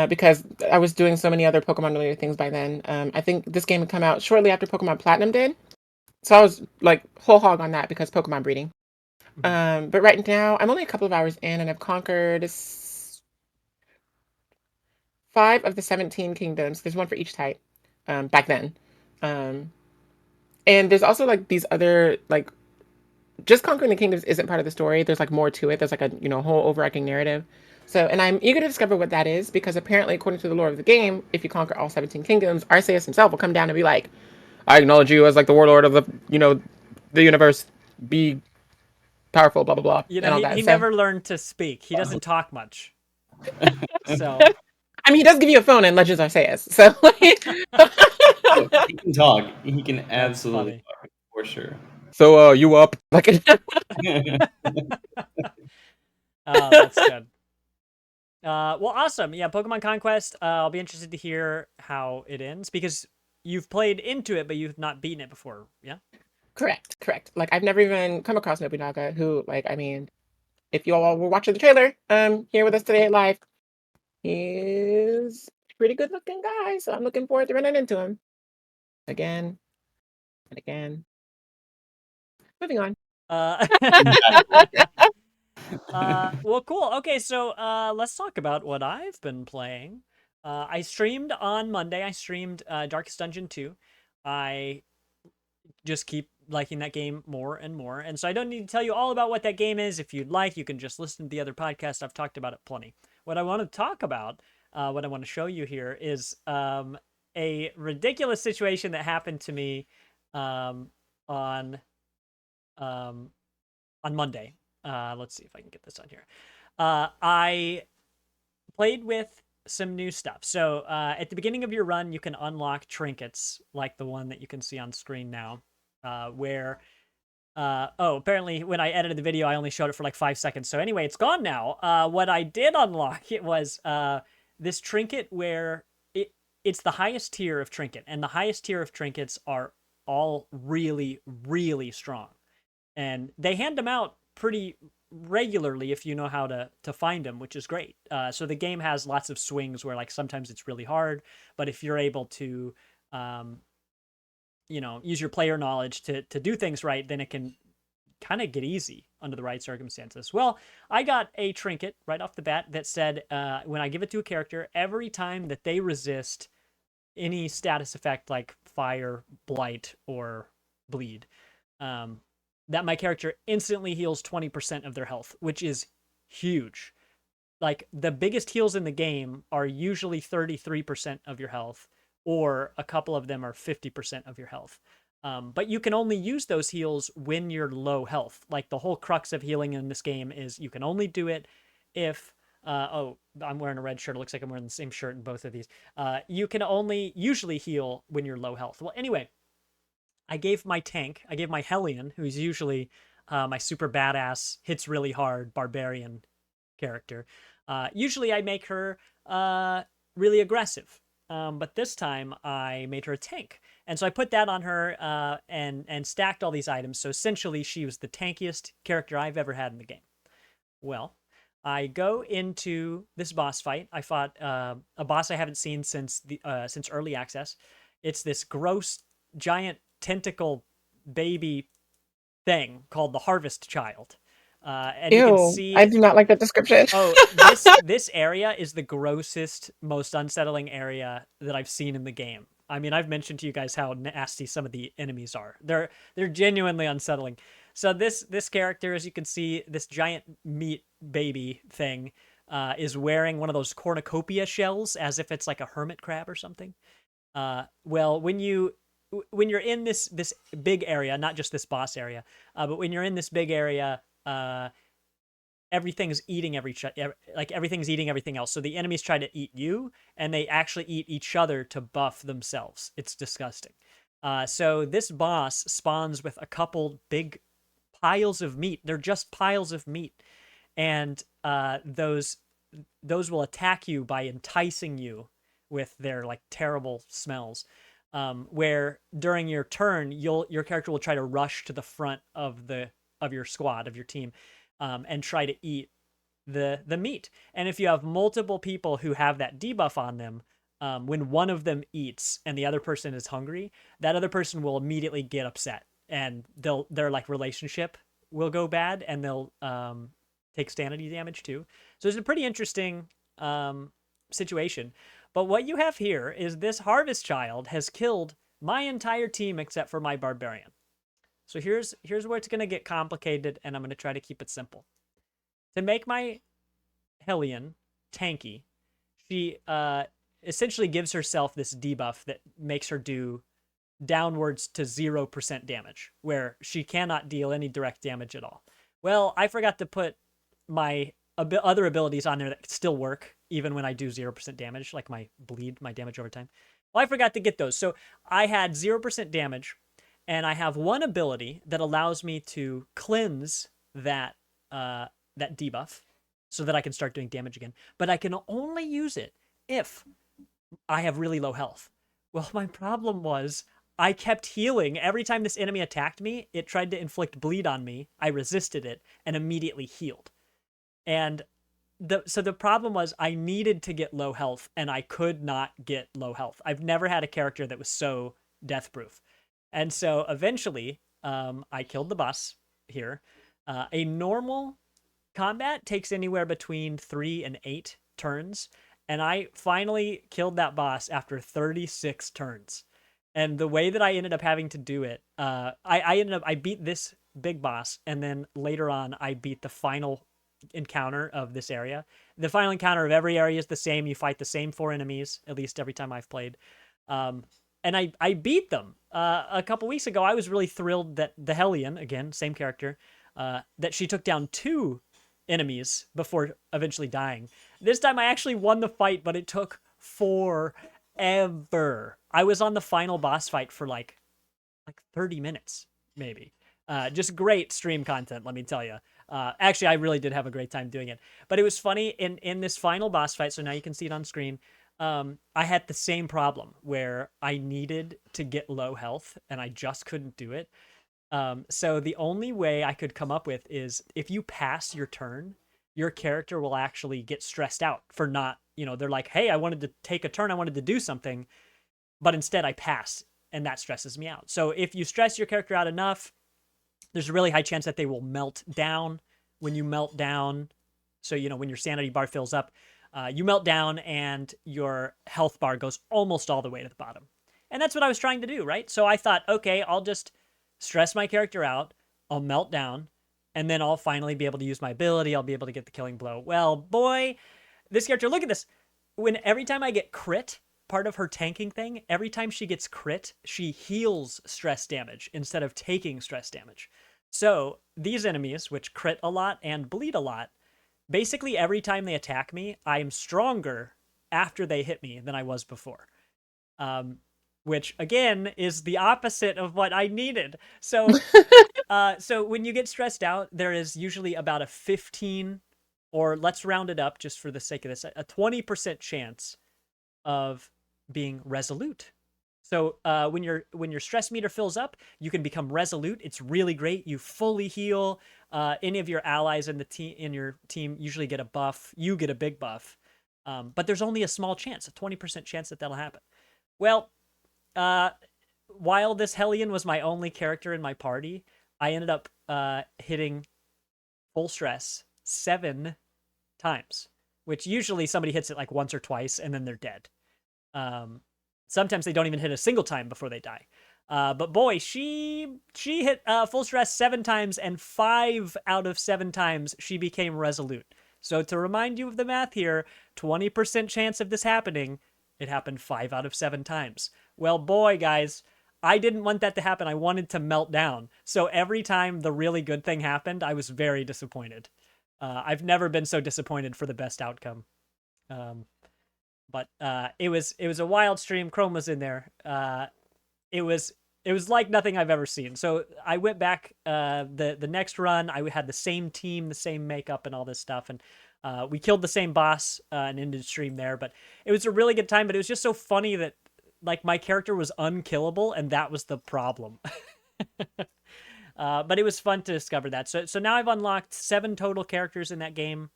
C: because I was doing so many other Pokemon related things by then. I think this game had come out shortly after Pokemon Platinum did, so I was like whole hog on that because Pokemon breeding.
A: mhm.
C: But right now I'm only a couple of hours in, and I've conquered five of the 17 kingdoms. There's one for each type. Back then, um, and there's also like these other like just conquering the kingdoms isn't part of the story. There's like more to it. There's like a whole overarching narrative. So, and I'm eager to discover what that is because apparently, according to the lore of the game, if you conquer all 17 kingdoms, Arceus himself will come down and be like, "I acknowledge you as like the warlord of the universe. Be powerful, blah blah blah,
A: You know,
C: and all
A: he
C: that."
A: he
C: So,
A: never learned to speak. He doesn't talk much. So
C: I mean, he does give you a phone in Legends Arceus. So,
B: Oh, he can talk. He can
A: that's
B: absolutely
A: funny.
B: talk for sure.
C: so you up? Like,
A: Oh, that's good. Well, awesome. Yeah, Pokemon Conquest. I'll be interested to hear how it ends because you've played into it, but you've not beaten it before. Yeah.
C: correct. Like, I've never even come across Nobunaga, who, like, I mean, if you all were watching the trailer, here with us today live, he's a pretty good looking guy. So I'm looking forward to running into him again and again. Moving on.
A: Uh,
B: Exactly.
A: well, cool. Okay, so let's talk about what I've been playing. I streamed on Monday. I streamed Darkest Dungeon 2. I just keep liking that game more and more. And so I don't need to tell you all about what that game is. If you'd like, you can just listen to the other podcast. I've talked about it plenty. What I want to talk about, what I want to show you here is a ridiculous situation that happened to me um, on um, on Monday. Let's see if I can get this on here. I played with some new stuff. So at the beginning of your run, you can unlock trinkets like the one that you can see on screen now, where apparently when I edited the video, I only showed it for like 5 seconds. So anyway, it's gone now. What I did unlock it was this trinket where it's the highest tier of trinket, and the highest tier of trinkets are all really, really strong, and they hand them out pretty regularly if you know how to find them, which is great. So the game has lots of swings where like sometimes it's really hard, but if you're able to um, use your player knowledge to do things right, then it can kind of get easy under the right circumstances. Well, I got a trinket right off the bat that said when I give it to a character, every time that they resist any status effect like fire, blight, or bleed, um, that my character instantly heals 20% of their health, which is huge. like the biggest heals in the game are usually 33% of your health, or a couple of them are 50% of your health. But you can only use those heals when you're low health. Like the whole crux of healing in this game is you can only do it if oh, I'm wearing a red shirt. It looks like I'm wearing the same shirt in both of these. You can only usually heal when you're low health. Well, anyway, I gave my Hellion, who's usually my super badass, hits really hard barbarian character. Usually I make her really aggressive. But this time I made her a tank. And so I put that on her and stacked all these items. So essentially she was the tankiest character I've ever had in the game. Well, I go into this boss fight. I fought a boss I haven't seen since early access. It's this gross giant tentacle baby thing called the Harvest Child. And you can
C: Ew, I
A: see,
C: do not like that description.
A: oh, this area is the grossest, most unsettling area that I've seen in the game. I mean, I've mentioned to you guys how nasty some of the enemies are. They're genuinely unsettling. So this character, as you can see, this giant meat baby thing, is wearing one of those cornucopia shells as if it's like a hermit crab or something. Well, when you're in this big area, not just this boss area, but when you're in this big area, everything's eating everything's eating everything else. So the enemies try to eat you, and they actually eat each other to buff themselves. It's disgusting. So this boss spawns with a couple big piles of meat. They're just piles of meat, and those will attack you by enticing you with their like terrible smells. Where during your turn, your character will try to rush to the front of your squad, of your team, and try to eat the meat. And if you have multiple people who have that debuff on them, when one of them eats and the other person is hungry, that other person will immediately get upset, and their like relationship will go bad, and they'll take sanity damage too. So it's a pretty interesting situation. But what you have here is this Harvest Child has killed my entire team except for my Barbarian. So here's where it's going to get complicated, and I'm going to try to keep it simple. To make my Hellion tanky, she essentially gives herself this debuff that makes her do downwards to 0% damage, where she cannot deal any direct damage at all. Well, I forgot to put my other abilities on there that still work even when I do 0% damage, like my bleed, my damage over time. Well, I forgot to get those. So I had 0% damage, and I have one ability that allows me to cleanse that that debuff so that I can start doing damage again. But I can only use it if I have really low health. Well, my problem was I kept healing. Every time this enemy attacked me, it tried to inflict bleed on me. I resisted it and immediately healed. And so the problem was I needed to get low health, and I could not get low health. I've never had a character that was so death proof. And so eventually, I killed the boss here. A normal combat takes anywhere between 3 and 8 turns, and I finally killed that boss after 36 turns. And the way that I ended up having to do it, I beat this big boss, and then later on I beat the final encounter of this area. The final encounter of every area is the same. You fight the same 4 enemies, at least every time I've played. And I beat them. A couple weeks ago, I was really thrilled that the Hellion, again, same character, that she took down 2 enemies before eventually dying. This time I actually won the fight, but it took forever. I was on the final boss fight for like 30 minutes, maybe. Just great stream content, let me tell you. Actually, I really did have a great time doing it. But it was funny, in this final boss fight, so now you can see it on screen, I had the same problem where I needed to get low health, and I just couldn't do it. So the only way I could come up with is if you pass your turn, your character will actually get stressed out for not, they're like, hey, I wanted to take a turn, I wanted to do something, but instead I passed, and that stresses me out. So if you stress your character out enough, there's a really high chance that they will melt down. When you melt down, so when your sanity bar fills up, you melt down and your health bar goes almost all the way to the bottom. And that's what I was trying to do, right? So I thought, okay, I'll just stress my character out, I'll melt down, and then I'll finally be able to use my ability. I'll be able to get the killing blow. Well, boy, this character, look at this. Every time I get crit, part of her tanking thing, every time she gets crit, she heals stress damage instead of taking stress damage. So these enemies, which crit a lot and bleed a lot, basically every time they attack me, I am stronger after they hit me than I was before. Which again is the opposite of what I needed. So so when you get stressed out, there is usually about a 15, or let's round it up just for the sake of this, a 20% chance of being resolute. So when your stress meter fills up, you can become resolute. It's really great. You fully heal. Any of your allies in your team usually get a buff. You get a big buff, but there's only a small chance, a 20% chance that that'll happen. Well, while this Hellion was my only character in my party, I ended up hitting full stress 7 times, which usually somebody hits it like once or twice and then they're dead. Sometimes they don't even hit a single time before they die. But boy, she hit full stress 7 times, and 5 out of 7 times she became resolute. So to remind you of the math here, 20% chance of this happening, it happened 5 out of 7 times. Well, boy, guys, I didn't want that to happen. I wanted to melt down. So every time the really good thing happened, I was very disappointed. I've never been so disappointed for the best outcome. But it was a wild stream. Chrome was in there. It was like nothing I've ever seen. So I went back the next run. I had the same team, the same makeup, and all this stuff, and we killed the same boss and ended stream there. But it was a really good time. But it was just so funny that like my character was unkillable, and that was the problem. But it was fun to discover that. So now I've unlocked 7 total characters in that game.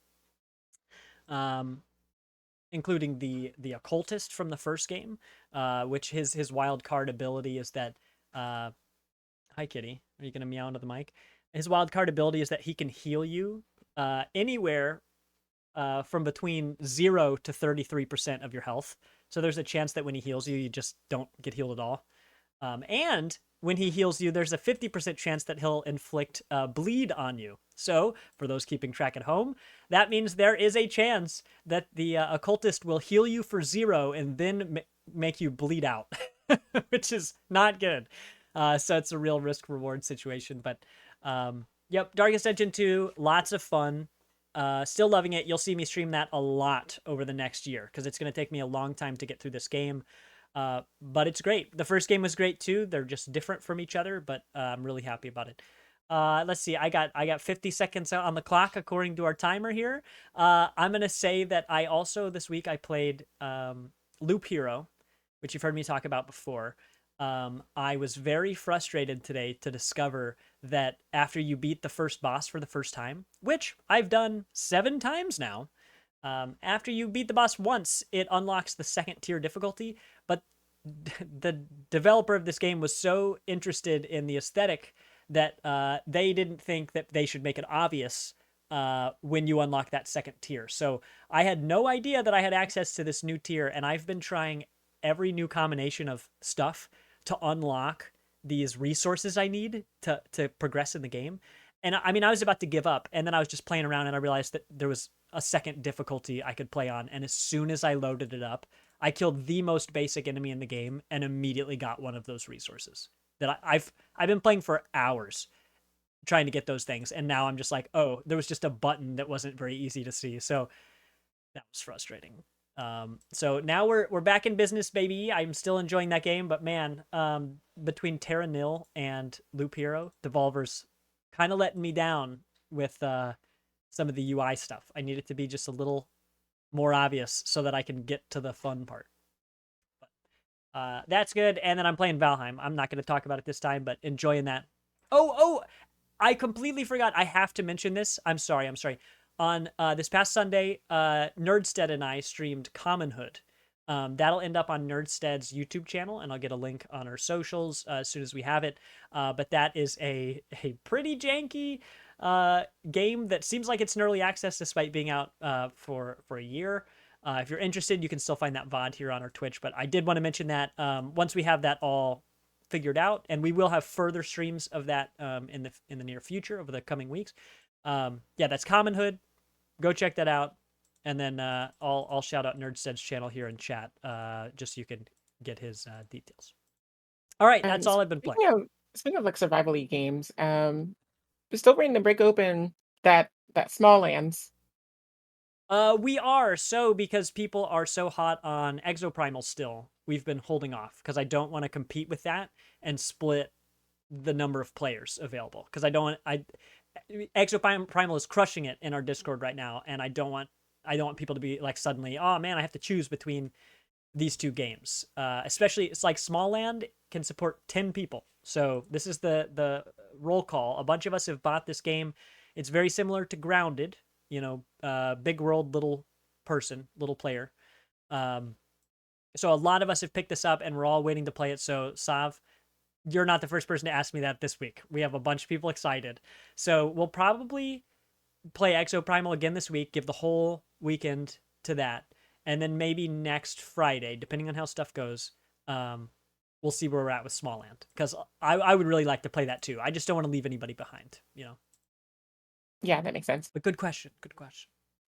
A: Including the occultist from the first game, which his wild card ability is that hi kitty, are you gonna meow into the mic? His wild card ability is that he can heal you anywhere from between 0 to 33% of your health. So there's a chance that when he heals you, you just don't get healed at all. And when he heals you, there's a 50% chance that he'll inflict bleed on you. So, for those keeping track at home, that means there is a chance that the occultist will heal you for 0 and then make you bleed out, which is not good. So it's a real risk-reward situation. But, yep, Darkest Dungeon 2, lots of fun. Still loving it. You'll see me stream that a lot over the next year because it's going to take me a long time to get through this game. But it's great. The first game was great too. They're just different from each other, but I'm really happy about it. Let's see. I got 50 seconds out on the clock according to our timer here. I'm gonna say that I also this week I played Loop Hero, which you've heard me talk about before. I was very frustrated today to discover that after you beat the first boss for the first time, which I've done 7 times now, after you beat the boss once, it unlocks the 2nd tier difficulty, but the developer of this game was so interested in the aesthetic that they didn't think that they should make it obvious when you unlock that 2nd tier. So I had no idea that I had access to this new tier, and I've been trying every new combination of stuff to unlock these resources I need to progress in the game. And I mean, I was about to give up, and then I was just playing around, and I realized that there was a 2nd difficulty I could play on. And as soon as I loaded it up, I killed the most basic enemy in the game and immediately got one of those resources that I've been playing for hours trying to get those things. And now I'm just like, oh, there was just a button that wasn't very easy to see. So that was frustrating. So now we're back in business, baby. I'm still enjoying that game, but man, between Terra Nil and Loop Hero, Devolver's kind of letting me down with some of the UI stuff. I need it to be just a little more obvious so that I can get to the fun part. But that's good. And then I'm playing Valheim. I'm not going to talk about it this time, but enjoying that. Oh, I completely forgot. I have to mention this. I'm sorry. On this past Sunday, Nerdstead and I streamed Commonhood. That'll end up on Nerdstead's YouTube channel, and I'll get a link on our socials as soon as we have it. But that is a pretty janky game that seems like it's in early access despite being out for a year. If you're interested, you can still find that VOD here on our Twitch. But I did want to mention that once we have that all figured out, and we will have further streams of that in the near future over the coming weeks. Yeah, that's Common Hood. Go check that out, and then I'll shout out Nerdstead's channel here in chat, just so you can get his details. All right, that's all I've been playing.
C: Speaking of like survival-y games, we're still waiting to break open that Small Lands.
A: We are, so because people are so hot on Exoprimal still, we've been holding off because I don't want to compete with that and split the number of players available, because I don't want Exoprimal is crushing it in our Discord right now, and I don't want people to be like suddenly, oh man, I have to choose between these two games. Especially it's like Small Land can support 10 people. So this is the roll call. A bunch of us have bought this game. It's very similar to Grounded, big world, little person, little player. So a lot of us have picked this up and we're all waiting to play it. So Sav, you're not the first person to ask me that this week. We have a bunch of people excited. So we'll probably play Exoprimal again this week, give the whole weekend to that. And then maybe next Friday, depending on how stuff goes, we'll see where we're at with Small Land. Because I would really like to play that too. I just don't want to leave anybody behind,
C: Yeah, that makes sense.
A: But good question.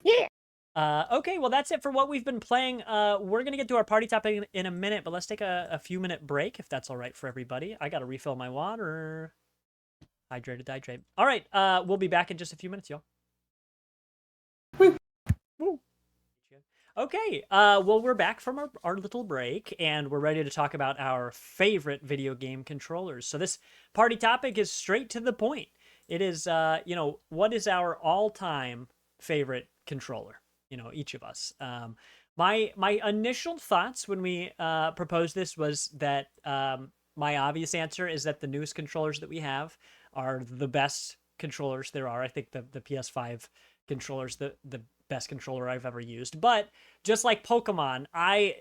C: Yeah.
A: Okay, well, that's it for what we've been playing. We're going to get to our party topic in a minute, but let's take a few minute break if that's all right for everybody. I got to refill my water. Hydrate. All right, we'll be back in just a few minutes, y'all. Woo. Okay, well, we're back from our little break, and we're ready to talk about our favorite video game controllers. So this party topic is straight to the point. It is, what is our all-time favorite controller? Each of us. My initial thoughts when we proposed this was that my obvious answer is that the newest controllers that we have are the best controllers there are. I think the PS5 controller's the best controller I've ever used. But just like Pokemon, I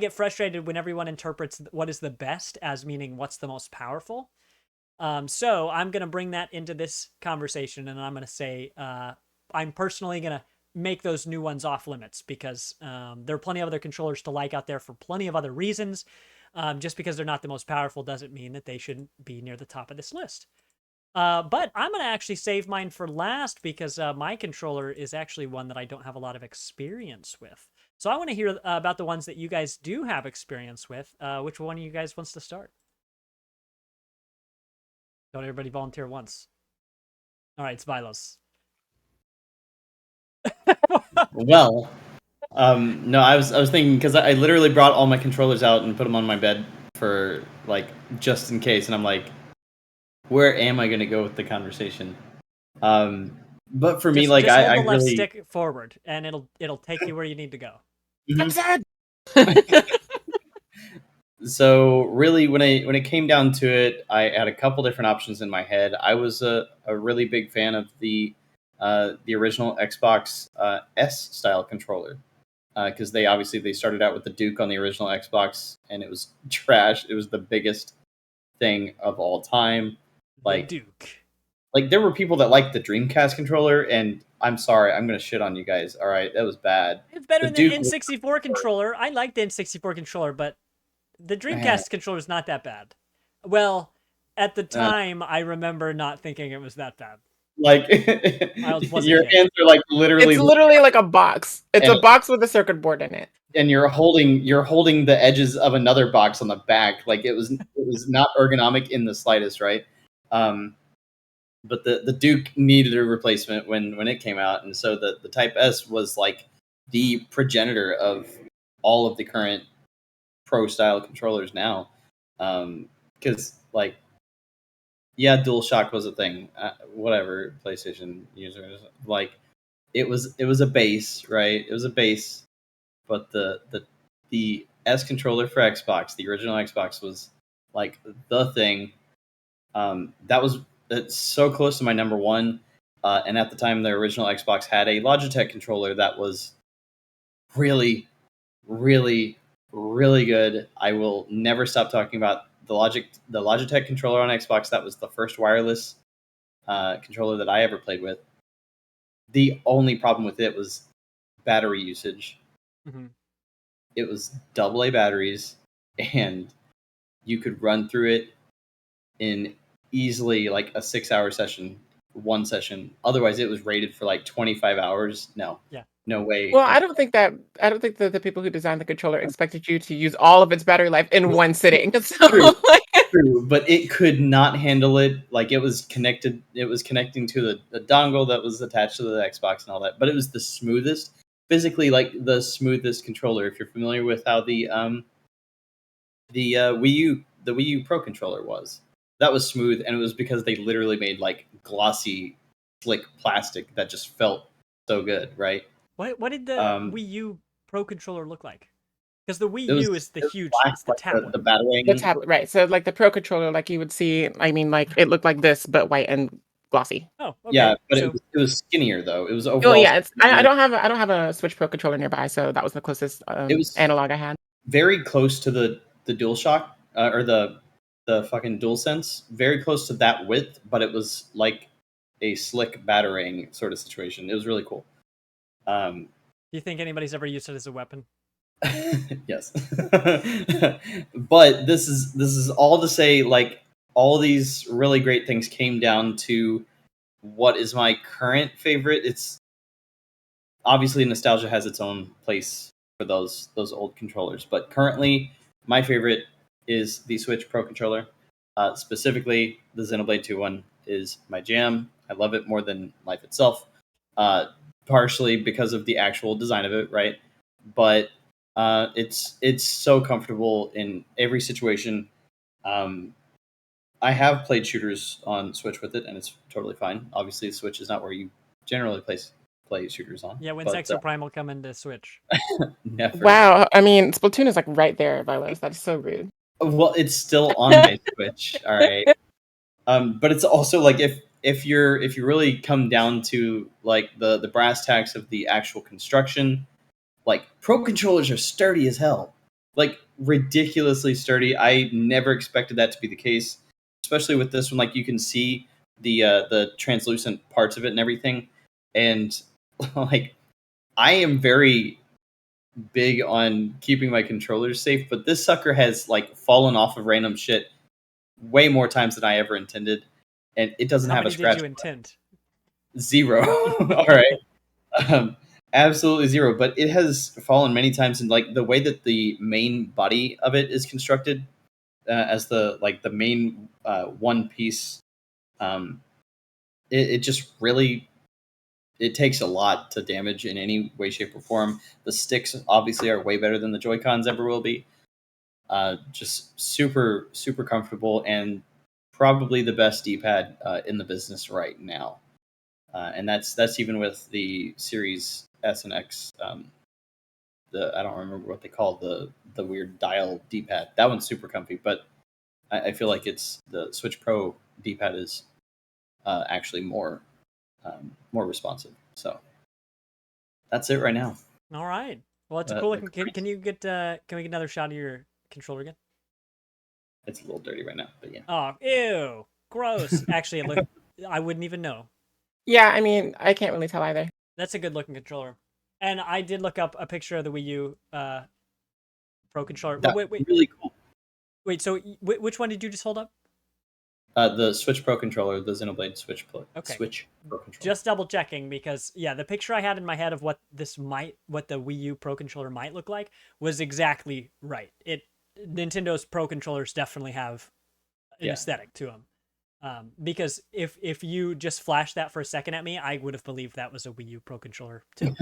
A: get frustrated when everyone interprets what is the best as meaning what's the most powerful. So I'm going to bring that into this conversation, and I'm going to say I'm personally going to make those new ones off limits because there are plenty of other controllers to like out there for plenty of other reasons. Just because they're not the most powerful doesn't mean that they shouldn't be near the top of this list. But I'm going to actually save mine for last because my controller is actually one that I don't have a lot of experience with. So I want to hear about the ones that you guys do have experience with. Which one of you guys wants to start? Don't everybody volunteer once. All right, it's Vilos.
B: Well, no, I was thinking because I literally brought all my controllers out and put them on my bed for like just in case, and I'm like, where am I going to go with the conversation? But for me, like
A: just hold
B: I
A: the left
B: really
A: stick forward, and it'll take you where you need to go.
C: I'm sad.
B: So really, when it came down to it, I had a couple different options in my head. I was a really big fan of the original Xbox S style controller because they started out with the Duke on the original Xbox, and it was trash. It was the biggest thing of all time. Like
A: the Duke.
B: Like there were people that liked the Dreamcast controller, and I'm sorry, I'm gonna shit on you guys. All right, that was bad.
A: It's better
B: The
A: than the N64 controller. I like the N64 controller, but the Dreamcast controller is not that bad. Well, at the time, I remember not thinking it was that bad.
B: Like your hands are like literally.
C: It's literally like a box. It's a box with a circuit board in it,
B: and you're holding the edges of another box on the back. Like it was not ergonomic in the slightest, right? But the Duke needed a replacement when it came out, and so the Type S was like the progenitor of all of the current pro style controllers now. Because like, yeah, DualShock was a thing. Whatever, PlayStation users, like it was a base, right? It was a base, but the S controller for Xbox, the original Xbox, was like the thing. That was it's so close to my number one. And at the time, the original Xbox had a Logitech controller that was really, really, really good. I will never stop talking about the Logitech controller on Xbox. That was the first wireless controller that I ever played with. The only problem with it was battery usage.
A: Mm-hmm.
B: It was AA batteries, and you could run through it in easily like a 6-hour session, one session. Otherwise, it was rated for like 25 hours. No,
A: Yeah.
B: no way.
C: Well, I don't think that the people who designed the controller expected you to use all of its battery life in one sitting. So,
B: True.
C: like,
B: True, but it could not handle it. Like it was connected. It was connecting to the dongle that was attached to the Xbox and all that. But it was the smoothest, physically like the smoothest controller. If you're familiar with how the Wii U Pro controller was, that was smooth, and it was because they literally made like glossy, slick plastic that just felt so good, right?
A: What did the
B: Um,
A: Wii U Pro controller look like? Because the Wii
B: it was
A: U is the
B: it was
A: huge,
B: black,
A: it's the
B: like the
A: tablet.
C: the
B: battering.
C: tablet, right? So, like the Pro controller, like you would see, I mean, like it looked like this, but white and glossy.
A: Oh,
B: Yeah,
A: okay.
B: but
A: So
B: it was skinnier though. It was
C: Oh
B: overall
C: yeah, I
B: skinnier.
C: don't have a Switch Pro controller nearby, so that was the closest
B: It was
C: analog I had.
B: very close to the DualShock or the fucking DualSense. Very close to that width, but it was like a slick battering sort of situation. It was really cool. Um,
A: do you think anybody's ever used it as a weapon?
B: yes, but this is all to say like all these really great things came down to what is my current favorite. It's obviously nostalgia has its own place for those old controllers, but currently my favorite is the Switch Pro controller. Specifically, the Xenoblade 2 one is my jam. I love it more than life itself, uh, partially because of the actual design of it, right? But it's so comfortable in every situation. Um, I have played shooters on Switch with it, and it's totally fine. Obviously, Switch is not where you generally play shooters on,
A: Yeah, when's
B: but
A: Exoprimal coming to Switch?
B: never.
C: Wow, I mean, Splatoon is like right there, Vilos. That is so rude.
B: Well, it's still on my Switch, all right. But it's also like if you really come down to like the brass tacks of the actual construction, like pro controllers are sturdy as hell, like ridiculously sturdy. I never expected that to be the case, especially with this one. Like you can see the translucent parts of it and everything, and like I am very big on keeping my controllers safe, but this sucker has like fallen off of random shit way more times than I ever intended, and it doesn't
A: How
B: have a
A: many did
B: scratch.
A: you intend?
B: Zero. All right. Um, Absolutely zero. But it has fallen many times, and like the way that the main body of it is constructed, as the main one piece, um, it just really it takes a lot to damage in any way, shape, or form. The sticks obviously are way better than the Joy Cons ever will be. Just super super comfortable and probably the best D-pad in the business right now. And that's even with the Series S and X. The I don't remember what they call the weird dial D-pad. That one's super comfy, but I feel like it's the Switch Pro D-pad is actually more responsive. So that's it right now.
A: All right. Well, it's a cool
B: The
A: looking. Can you get? Can we get another shot of your controller again?
B: It's a little dirty right now, but yeah.
A: Oh, ew, gross. Actually, it look. I wouldn't even know.
C: Yeah, I mean, I can't really tell either.
A: That's a good looking controller. And I did look up a picture of the Wii U Pro controller.
B: That's
A: Wait.
B: really cool.
A: Wait. So which one did you just hold up?
B: The Switch Pro controller, the Xenoblade
A: Okay.
B: Switch Pro controller.
A: Just double checking because yeah, the picture I had in my head of what the Wii U Pro controller might look like was exactly right. Nintendo's Pro controllers definitely have an aesthetic to them. Because if you just flashed that for a second at me, I would have believed that was a Wii U Pro controller too.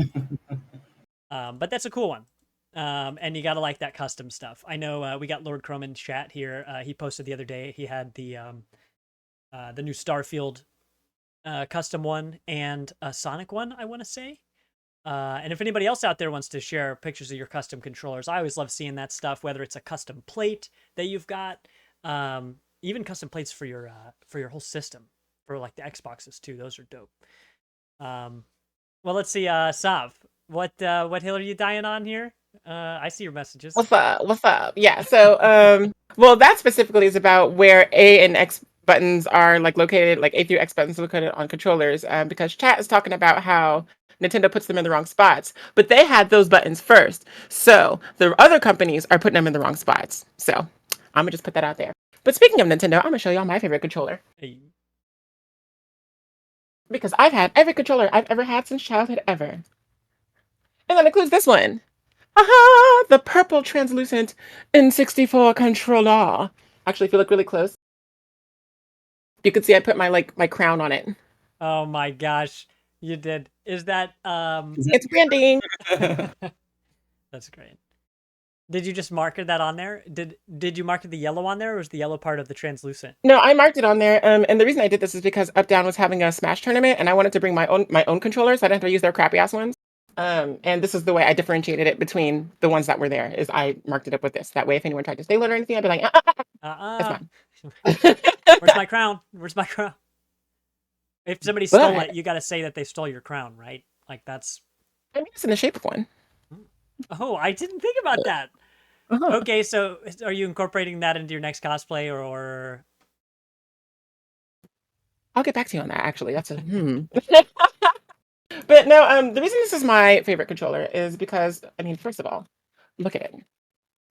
A: But that's a cool one. And you gotta like that custom stuff. I know we got Lord Chrome in chat here. He posted the other day. He had the new Starfield custom one and a Sonic one, I want to say. And if anybody else out there wants to share pictures of your custom controllers, I always love seeing that stuff. Whether it's a custom plate that you've got, even custom plates for your whole system, for like the Xboxes too. Those are dope. Well, let's see, Sav, what hill are you dying on here? I see your messages.
C: What's up? What's up? Yeah. So, well, that specifically is about where A and X buttons are like located, like A through X buttons are located on controllers. Because chat is talking about how Nintendo puts them in the wrong spots, but they had those buttons first. So the other companies are putting them in the wrong spots. So I'm gonna just put that out there. But speaking of Nintendo, I'm gonna show y'all my favorite controller.
A: Hey.
C: Because I've had every controller I've ever had since childhood ever. And that includes this one. Aha! The purple translucent N64 controller. Actually, if you look really close, you can see I put my crown on it.
A: Oh my gosh, you did. Is that
C: It's branding.
A: That's great. Did you just marker that on there? Did you mark the yellow on there, or was the yellow part of the translucent?
C: No, I marked it on there. And the reason I did this is because Up Down was having a Smash tournament, and I wanted to bring my own controller, so I didn't have to use their crappy ass ones. And this is the way I differentiated it between the ones that were there. Is I marked it up with this. That way, if anyone tried to steal it or anything, I'd be like, it's mine.
A: Where's my crown? Where's my crown? If somebody stole it, you got to say that they stole your crown, right? Like that's.
C: I mean, it's in the shape of one.
A: Oh, I didn't think about that.
C: Uh-huh.
A: Okay, so are you incorporating that into your next cosplay, or?
C: I'll get back to you on that. Actually, that's a But no, the reason this is my favorite controller is because, I mean, first of all, look at it.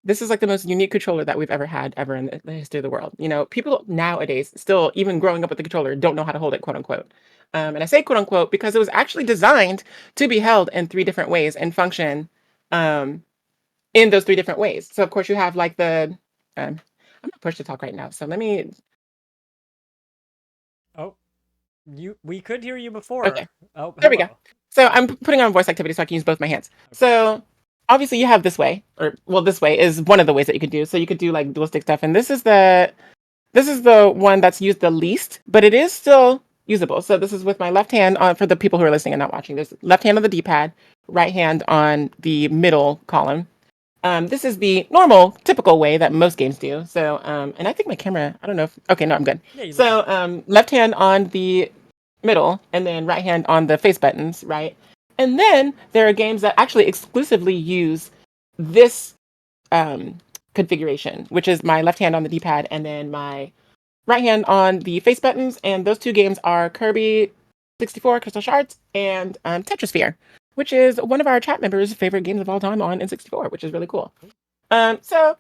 C: This is like the most unique controller that we've ever had ever in the history of the world. You know, people nowadays, still even growing up with the controller, don't know how to hold it, quote unquote. And I say quote unquote because it was actually designed to be held in 3 different ways and function in those 3 different ways. So of course you have like the I'm gonna push to talk right now. So let me.
A: Oh, we could hear you before.
C: Okay.
A: Oh,
C: there we go. So I'm putting on voice activity so I can use both my hands. Okay. So obviously you have this way, or well, this way is one of the ways that you could do. So you could do like dual stick stuff, and this is the one that's used the least, but it is still usable. So this is with my left hand on, for the people who are listening and not watching. There's left hand on the D-pad, right hand on the middle column. This is the normal, typical way that most games do. So, and I think my camera, I don't know if, okay, no, I'm good. Yeah, so, left hand on the middle, and then right hand on the face buttons, right? And then there are games that actually exclusively use this configuration, which is my left hand on the D-pad and then my right hand on the face buttons. And those 2 games are Kirby 64 Crystal Shards and Tetrasphere, which is one of our chat members' favorite games of all time on N64, which is really cool. So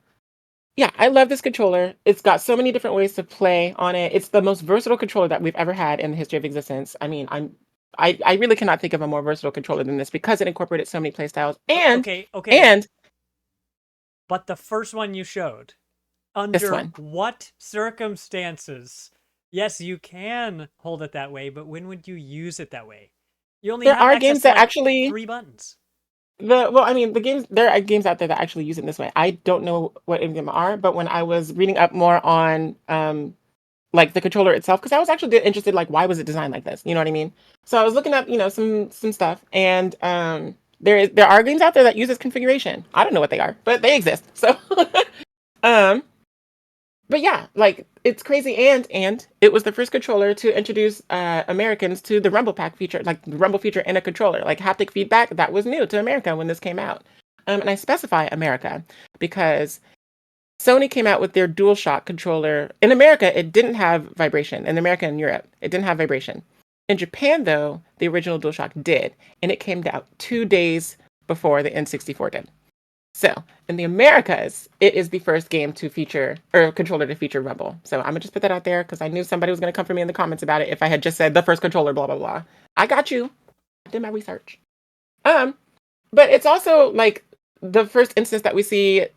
C: yeah, I love this controller. It's got so many different ways to play on it. It's the most versatile controller that we've ever had in the history of existence. I mean, I really cannot think of a more versatile controller than this because it incorporated so many playstyles. And
A: okay.
C: And
A: but the first one you showed, under what circumstances? Yes, you can hold it that way, but when would you use it that way? You only
C: there
A: have
C: are
A: access
C: games
A: to
C: that
A: like
C: actually
A: 3 buttons.
C: I mean, there are games out there that actually use it this way. I don't know what any of them are, but when I was reading up more on like the controller itself, because I was actually interested, like, why was it designed like this? You know what I mean? So I was looking up, some stuff, and there are games out there that use this configuration. I don't know what they are, but they exist. So but yeah, like, it's crazy, and it was the first controller to introduce Americans to the Rumble Pack feature, like the Rumble feature in a controller, like haptic feedback. That was new to America when this came out. And I specify America because Sony came out with their DualShock controller. In America, it didn't have vibration. In America and Europe, it didn't have vibration. In Japan, though, the original DualShock did, and it came out 2 days before the N64 did. So, in the Americas, it is the first game to feature, or controller to feature Rumble. So, I'm going to just put that out there because I knew somebody was going to come for me in the comments about it if I had just said the first controller, blah, blah, blah. I got you. I did my research. But it's also, like, the first instance that we see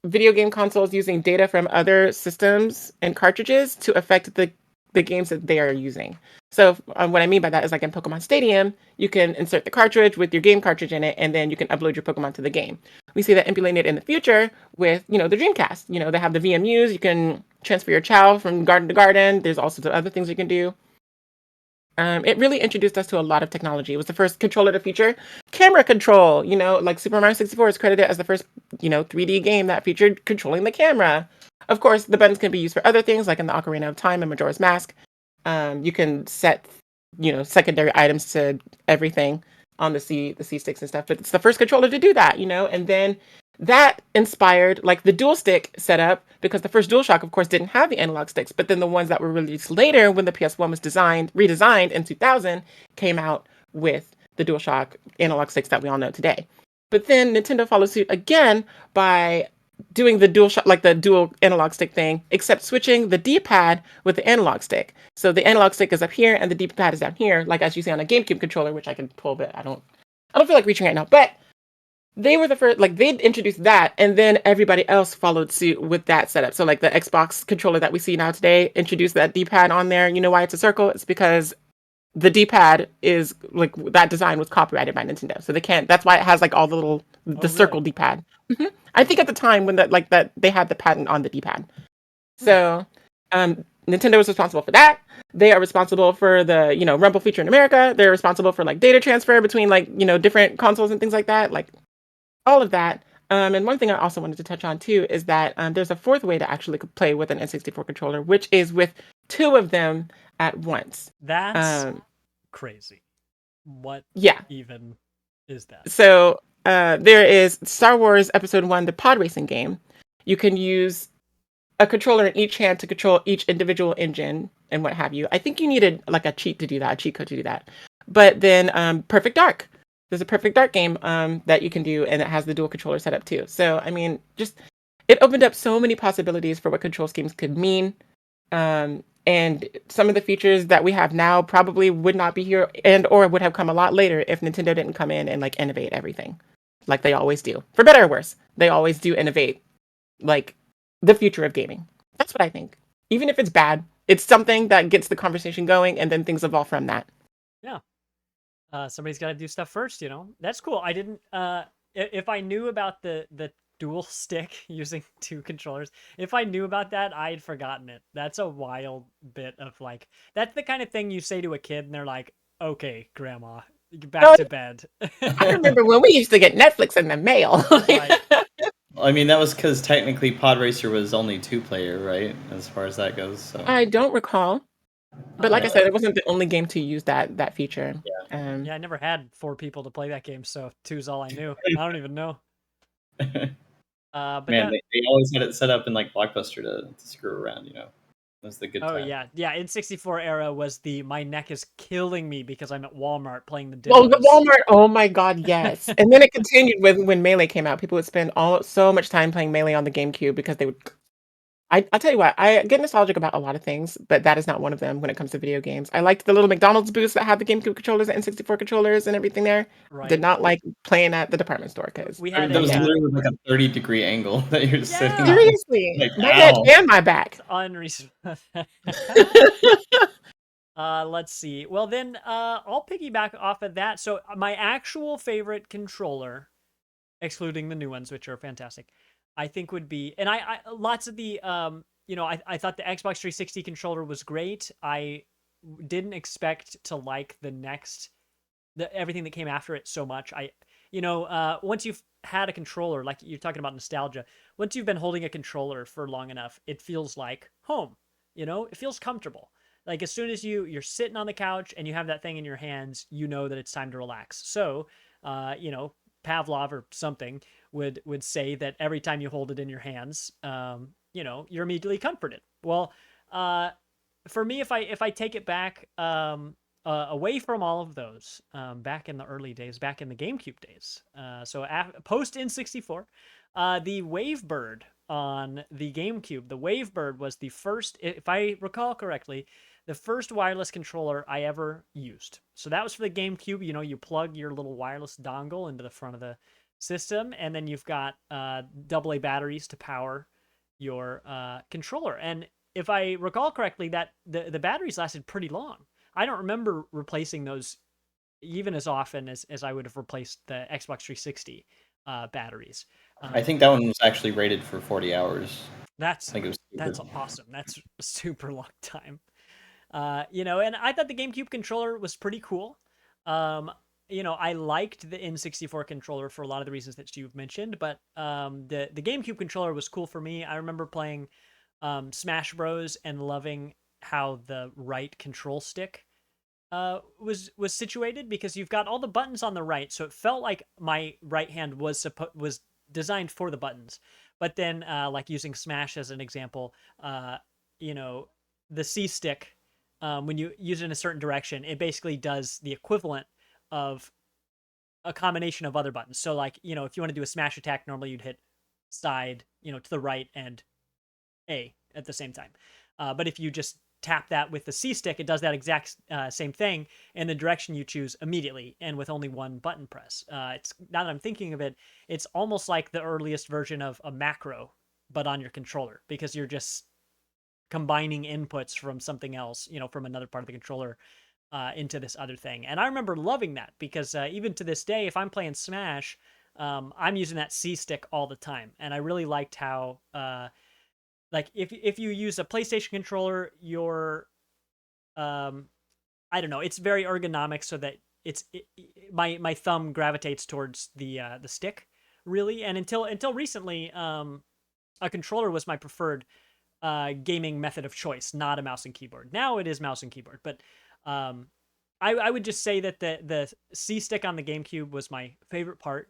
C: video game consoles using data from other systems and cartridges to affect the games that they are using. So what I mean by that is, like, in Pokemon Stadium, you can insert the cartridge with your game cartridge in it, and then you can upload your Pokemon to the game. We see that implemented in the future with, the Dreamcast. They have the VMUs. You can transfer your Chow from garden to garden. There's all sorts of other things you can do. It really introduced us to a lot of technology. It was the first controller to feature camera control. Like Super Mario 64 is credited as the first, 3D game that featured controlling the camera. Of course, the buttons can be used for other things, like in the Ocarina of Time and Majora's Mask. You can set, secondary items to everything on the C sticks and stuff. But it's the first controller to do that, and then that inspired, like, the dual stick setup, because the first DualShock, of course, didn't have the analog sticks. But then the ones that were released later, when the PS1 was redesigned in 2000, came out with the DualShock analog sticks that we all know today. But then Nintendo followed suit again by doing the dual shot, like the dual analog stick thing, except switching the D-pad with the analog stick. So the analog stick is up here and the D-pad is down here, like as you see on a GameCube controller, which I can pull, but I don't feel like reaching right now. But they were the first, like they'd introduced that, and then everybody else followed suit with that setup. So like the Xbox controller that we see now today introduced that D-pad on there. You know why it's a circle? It's because the D-pad is like that design was copyrighted by Nintendo, so they can't. That's why it has like all the little the circle
A: really?
C: D-pad. I think at the time when that they had the patent on the D-pad. So Nintendo was responsible for that. They are responsible for the Rumble feature in America. They're responsible for like data transfer between like different consoles and things like that. Like all of that. And one thing I also wanted to touch on too is that there's a fourth way to actually play with an N64 controller, which is with two of them at once.
A: That's crazy. What
C: Yeah.
A: even is that?
C: So there is Star Wars Episode 1, the pod racing game. You can use a controller in each hand to control each individual engine and what have you. I think you needed like a cheat to do that, a cheat code to do that. But then Perfect Dark. There's a Perfect Dark game that you can do, and it has the dual controller setup too. So, I mean, just it opened up so many possibilities for what control schemes could mean. And some of the features that we have now probably would not be here and or would have come a lot later if Nintendo didn't come in and like innovate everything like they always do. For better or worse, they always do innovate like the future of gaming. That's what I think. Even if it's bad, it's something that gets the conversation going and then things evolve from that.
A: Yeah. Somebody's got to do stuff first, That's cool. I didn't if I knew about the dual stick using two controllers, if I knew about that, I'd forgotten it. That's a wild bit of like that's the kind of thing you say to a kid and they're like, "Okay, grandma, back to bed."
C: I remember when we used to get Netflix in the mail.
A: Right.
B: I mean, that was because technically Pod Racer was only 2-player, right? As far as that goes. So
C: I don't recall. But like I
B: Yeah.
C: said, it wasn't the only game to use that feature.
A: Yeah, I never had 4 people to play that game, so 2's all I knew. I don't even know. But
B: Man, they always had it set up in like Blockbuster to screw around, That's the good
A: oh
B: time.
A: yeah, N64 era was the my neck is killing me because I'm at Walmart playing the
C: Well, the
A: demos.
C: Walmart, oh my God, yes. And then it continued with when Melee came out. People would spend so much time playing Melee on the GameCube because they would. I'll tell you what, I get nostalgic about a lot of things, but that is not one of them when it comes to video games. I liked the little McDonald's booths that had the GameCube controllers and N64 controllers and everything there.
A: Right.
C: Did not like playing at the department store because
A: We had
B: That was literally like a 30-degree angle that you're sitting on.
C: seriously,
B: Like,
C: my neck
B: ow.
C: and my back.
A: It's unreasonable. Let's see. Well, then I'll piggyback off of that. So my actual favorite controller, excluding the new ones, which are fantastic, I think would be, and I lots of the I thought the Xbox 360 controller was great. I didn't expect to like everything that came after it so much. Once you've had a controller, like you're talking about nostalgia, once you've been holding a controller for long enough, it feels like home. It feels comfortable. Like as soon as you're sitting on the couch and you have that thing in your hands, you know that it's time to relax. So, Pavlov or something would say that every time you hold it in your hands, you're immediately comforted. Well, for me, if I take it back, away from all of those, back in the early days, back in the GameCube days, so post N64, the Wavebird on the GameCube, the Wavebird was the first, if I recall correctly, the first wireless controller I ever used. So that was for the GameCube. You plug your little wireless dongle into the front of the system, and then you've got AA batteries to power your controller. And if I recall correctly, that the batteries lasted pretty long. I don't remember replacing those even as often as I would have replaced the Xbox 360 batteries.
B: I think that one was actually rated for 40 hours.
A: That's
B: I think it was
A: that's awesome. That's a super long time. And I thought the GameCube controller was pretty cool. I liked the N64 controller for a lot of the reasons that you've mentioned, but the GameCube controller was cool for me. I remember playing Smash Bros. And loving how the right control stick was situated because you've got all the buttons on the right, so it felt like my right hand was designed for the buttons. But then, like using Smash as an example, the C stick, when you use it in a certain direction, it basically does the equivalent of a combination of other buttons. So, like, if you want to do a smash attack, normally you'd hit side, to the right and A at the same time. But if you just tap that with the C stick, it does that exact same thing in the direction you choose immediately and with only one button press. It's now that I'm thinking of it, it's almost like the earliest version of a macro, but on your controller, because you're just combining inputs from something else, from another part of the controller into this other thing. And I remember loving that because even to this day, if I'm playing Smash, I'm using that C stick all the time, and I really liked how like if you use a PlayStation controller, um I don't know, it's very ergonomic so that my thumb gravitates towards the stick really, and until recently, a controller was my preferred gaming method of choice, not a mouse and keyboard. Now it is mouse and keyboard, but um, I would just say that the C stick on the GameCube was my favorite part.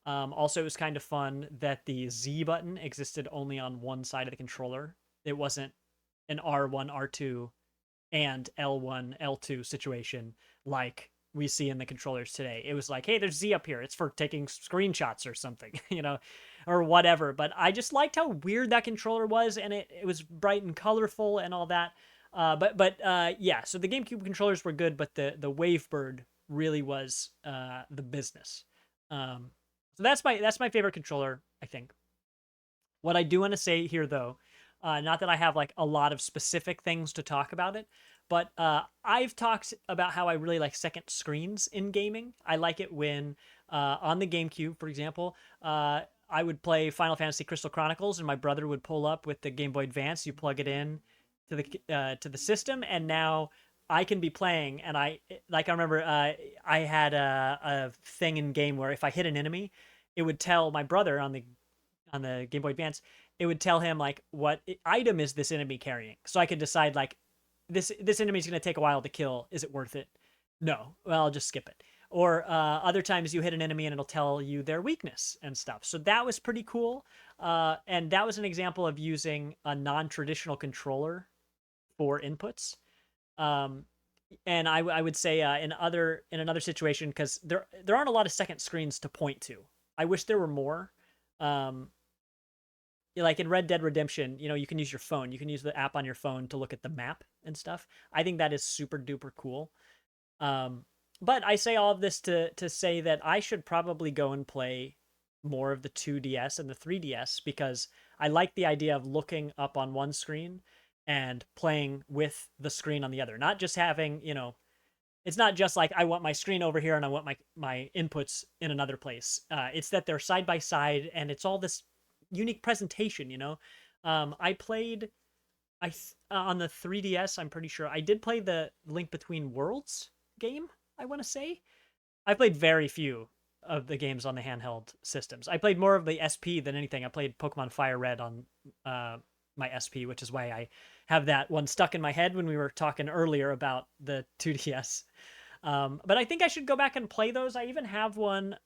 A: Also, it was kind of fun that the Z button existed only on one side of the controller. It wasn't an R1, R2, and L1, L2 situation like we see in the controllers today. It was like, hey, there's Z up here. It's for taking screenshots or something, or whatever. But I just liked how weird that controller was, and it was bright and colorful and all that. But yeah, so the GameCube controllers were good, but the Wavebird really was the business. So that's my favorite controller, I think. What I do want to say here, though, not that I have like a lot of specific things to talk about it, but I've talked about how I really like second screens in gaming. I like it when on the GameCube, for example, I would play Final Fantasy Crystal Chronicles, and my brother would pull up with the Game Boy Advance. You plug it in to the system, and now I can be playing. And I remember I had a thing in game where if I hit an enemy, it would tell my brother on the Game Boy Advance, it would tell him like what item is this enemy carrying, so I could decide like this enemy is going to take a while to kill. Is it worth it? No. Well, I'll just skip it. Or other times you hit an enemy and it'll tell you their weakness and stuff. So that was pretty cool. And that was an example of using a non-traditional controller for inputs. Um, and I would say in another situation, because there aren't a lot of second screens to point to. I wish there were more. Um, like in Red Dead Redemption, you can use your phone. You can use the app on your phone to look at the map and stuff. I think that is super duper cool. Um, but I say all of this to say that I should probably go and play more of the 2DS and the 3DS, because I like the idea of looking up on one screen and playing with the screen on the other. Not just having, it's not just like I want my screen over here and I want my inputs in another place. It's that they're side by side and it's all this unique presentation. I played on the 3DS. I'm pretty sure I did play the Link Between Worlds game. I want to say I played very few of the games on the handheld systems. I played more of the SP than anything. I played Pokemon Fire Red on my SP, which is why I have that one stuck in my head when we were talking earlier about the 2DS. But I think I should go back and play those. I even have one.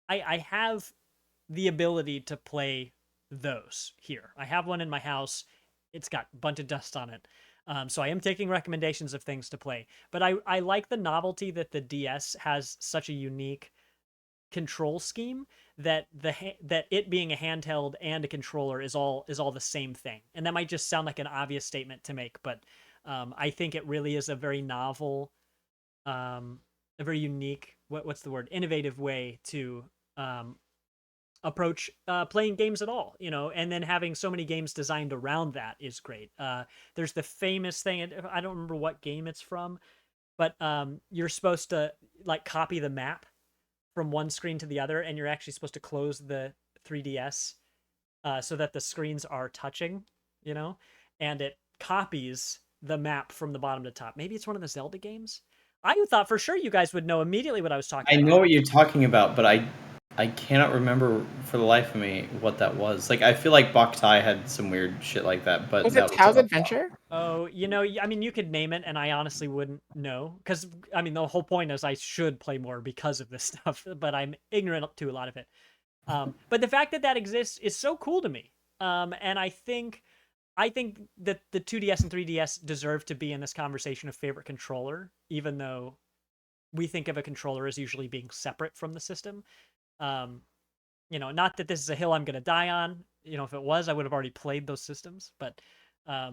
A: I have the ability to play those here. I have one in my house. It's got a bunch of dust on it. So I am taking recommendations of things to play. But I like the novelty that the DS has such a unique control scheme that that it being a handheld and a controller is all the same thing. And that might just sound like an obvious statement to make, but I think it really is a very novel, a very unique, what's the word, innovative way to approach playing games at all, and then having so many games designed around that is great. There's the famous thing, I don't remember what game it's from, but you're supposed to like copy the map from one screen to the other, and you're actually supposed to close the 3DS so that the screens are touching, and it copies the map from the bottom to top. Maybe it's one of the Zelda games. I thought for sure you guys would know immediately what I was talking
B: I
A: about.
B: know what you're talking about, but I cannot remember for the life of me what that was. Like I feel like Boktai had some weird shit like that, but
C: Was
B: that
C: it
B: was
C: Tao's
B: about
C: Adventure?
A: Oh, I mean, you could name it, and I honestly wouldn't know, because I mean, the whole point is I should play more because of this stuff, but I'm ignorant to a lot of it. But the fact that that exists is so cool to me. And I think that the 2DS and 3DS deserve to be in this conversation of favorite controller, even though we think of a controller as usually being separate from the system. Um, not that this is a hill I'm going to die on. if it was, I would have already played those systems. But I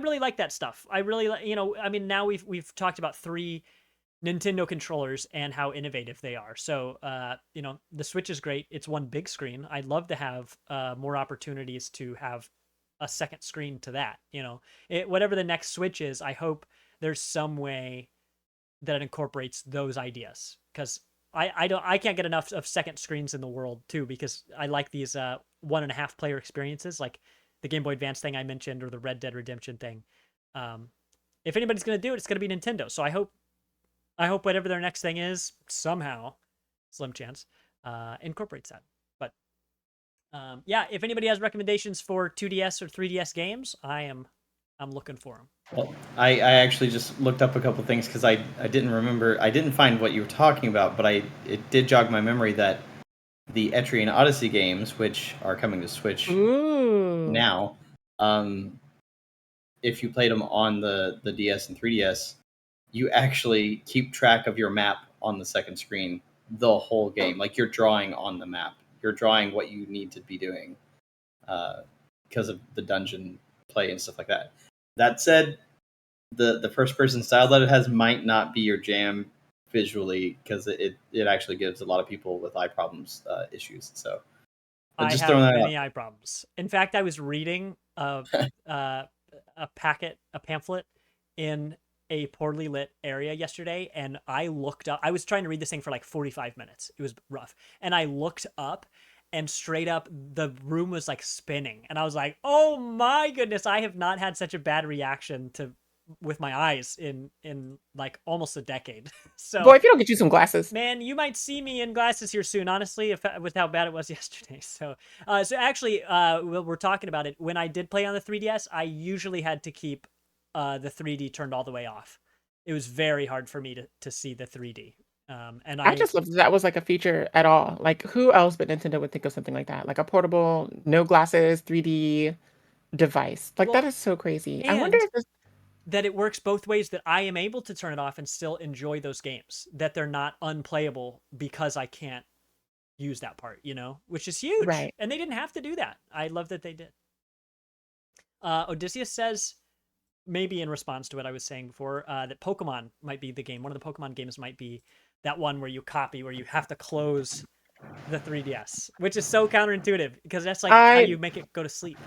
A: really like that stuff. I really I mean, now we've talked about 3 Nintendo controllers and how innovative they are. So, the Switch is great. It's one big screen. I'd love to have more opportunities to have a second screen to that. Whatever the next Switch is, I hope there's some way that it incorporates those ideas, because I can't get enough of second screens in the world too, because I like these 1.5 player experiences, like the Game Boy Advance thing I mentioned, or the Red Dead Redemption thing. If anybody's gonna do it, it's gonna be Nintendo. So I hope whatever their next thing is, somehow, slim chance, incorporates that. But yeah, if anybody has recommendations for 2DS or 3DS games, I'm looking for them.
B: Well, I actually just looked up a couple things because I didn't remember. I didn't find what you were talking about, but it did jog my memory that the Etrian Odyssey games, which are coming to Switch now, if you played them on the DS and 3DS, you actually keep track of your map on the second screen the whole game. Like, you're drawing on the map. You're drawing what you need to be doing because of the dungeon play and stuff like that. That said, the first person style that it has might not be your jam visually, because it actually gives a lot of people with eye problems issues. So
A: I
B: just
A: have
B: throwing that
A: many
B: out.
A: eye problems. In fact, I was reading a pamphlet in a poorly lit area yesterday, and I looked up. I was trying to read this thing for like 45 minutes. It was rough, and I looked up, and straight up the room was like spinning, and I was like, "Oh my goodness! I have not had such a bad reaction with my eyes in like almost a decade." So,
C: Boy, if you don't get you some glasses.
A: man, you might see me in glasses here soon, honestly, with how bad it was yesterday. So actually, we're talking about it. When I did play on the 3DS, I usually had to keep the 3D turned all the way off. It was very hard for me to see the 3D. And
C: I just love that was like a feature at all. Like, who else but Nintendo would think of something like that? Like a portable, no glasses, 3D device. Like, that
A: well,
C: is so crazy. I wonder
A: and
C: if this.
A: that it works both ways, that I am able to turn it off and still enjoy those games, that they're not unplayable because I can't use that part, which is huge.
C: Right.
A: And they didn't have to do that. I love that they did. Odysseus says, maybe in response to what I was saying before, that Pokemon might be the game. One of the Pokemon games might be that one where you have to close the 3DS, which is so counterintuitive, because that's like how
C: I
A: you make it go to sleep,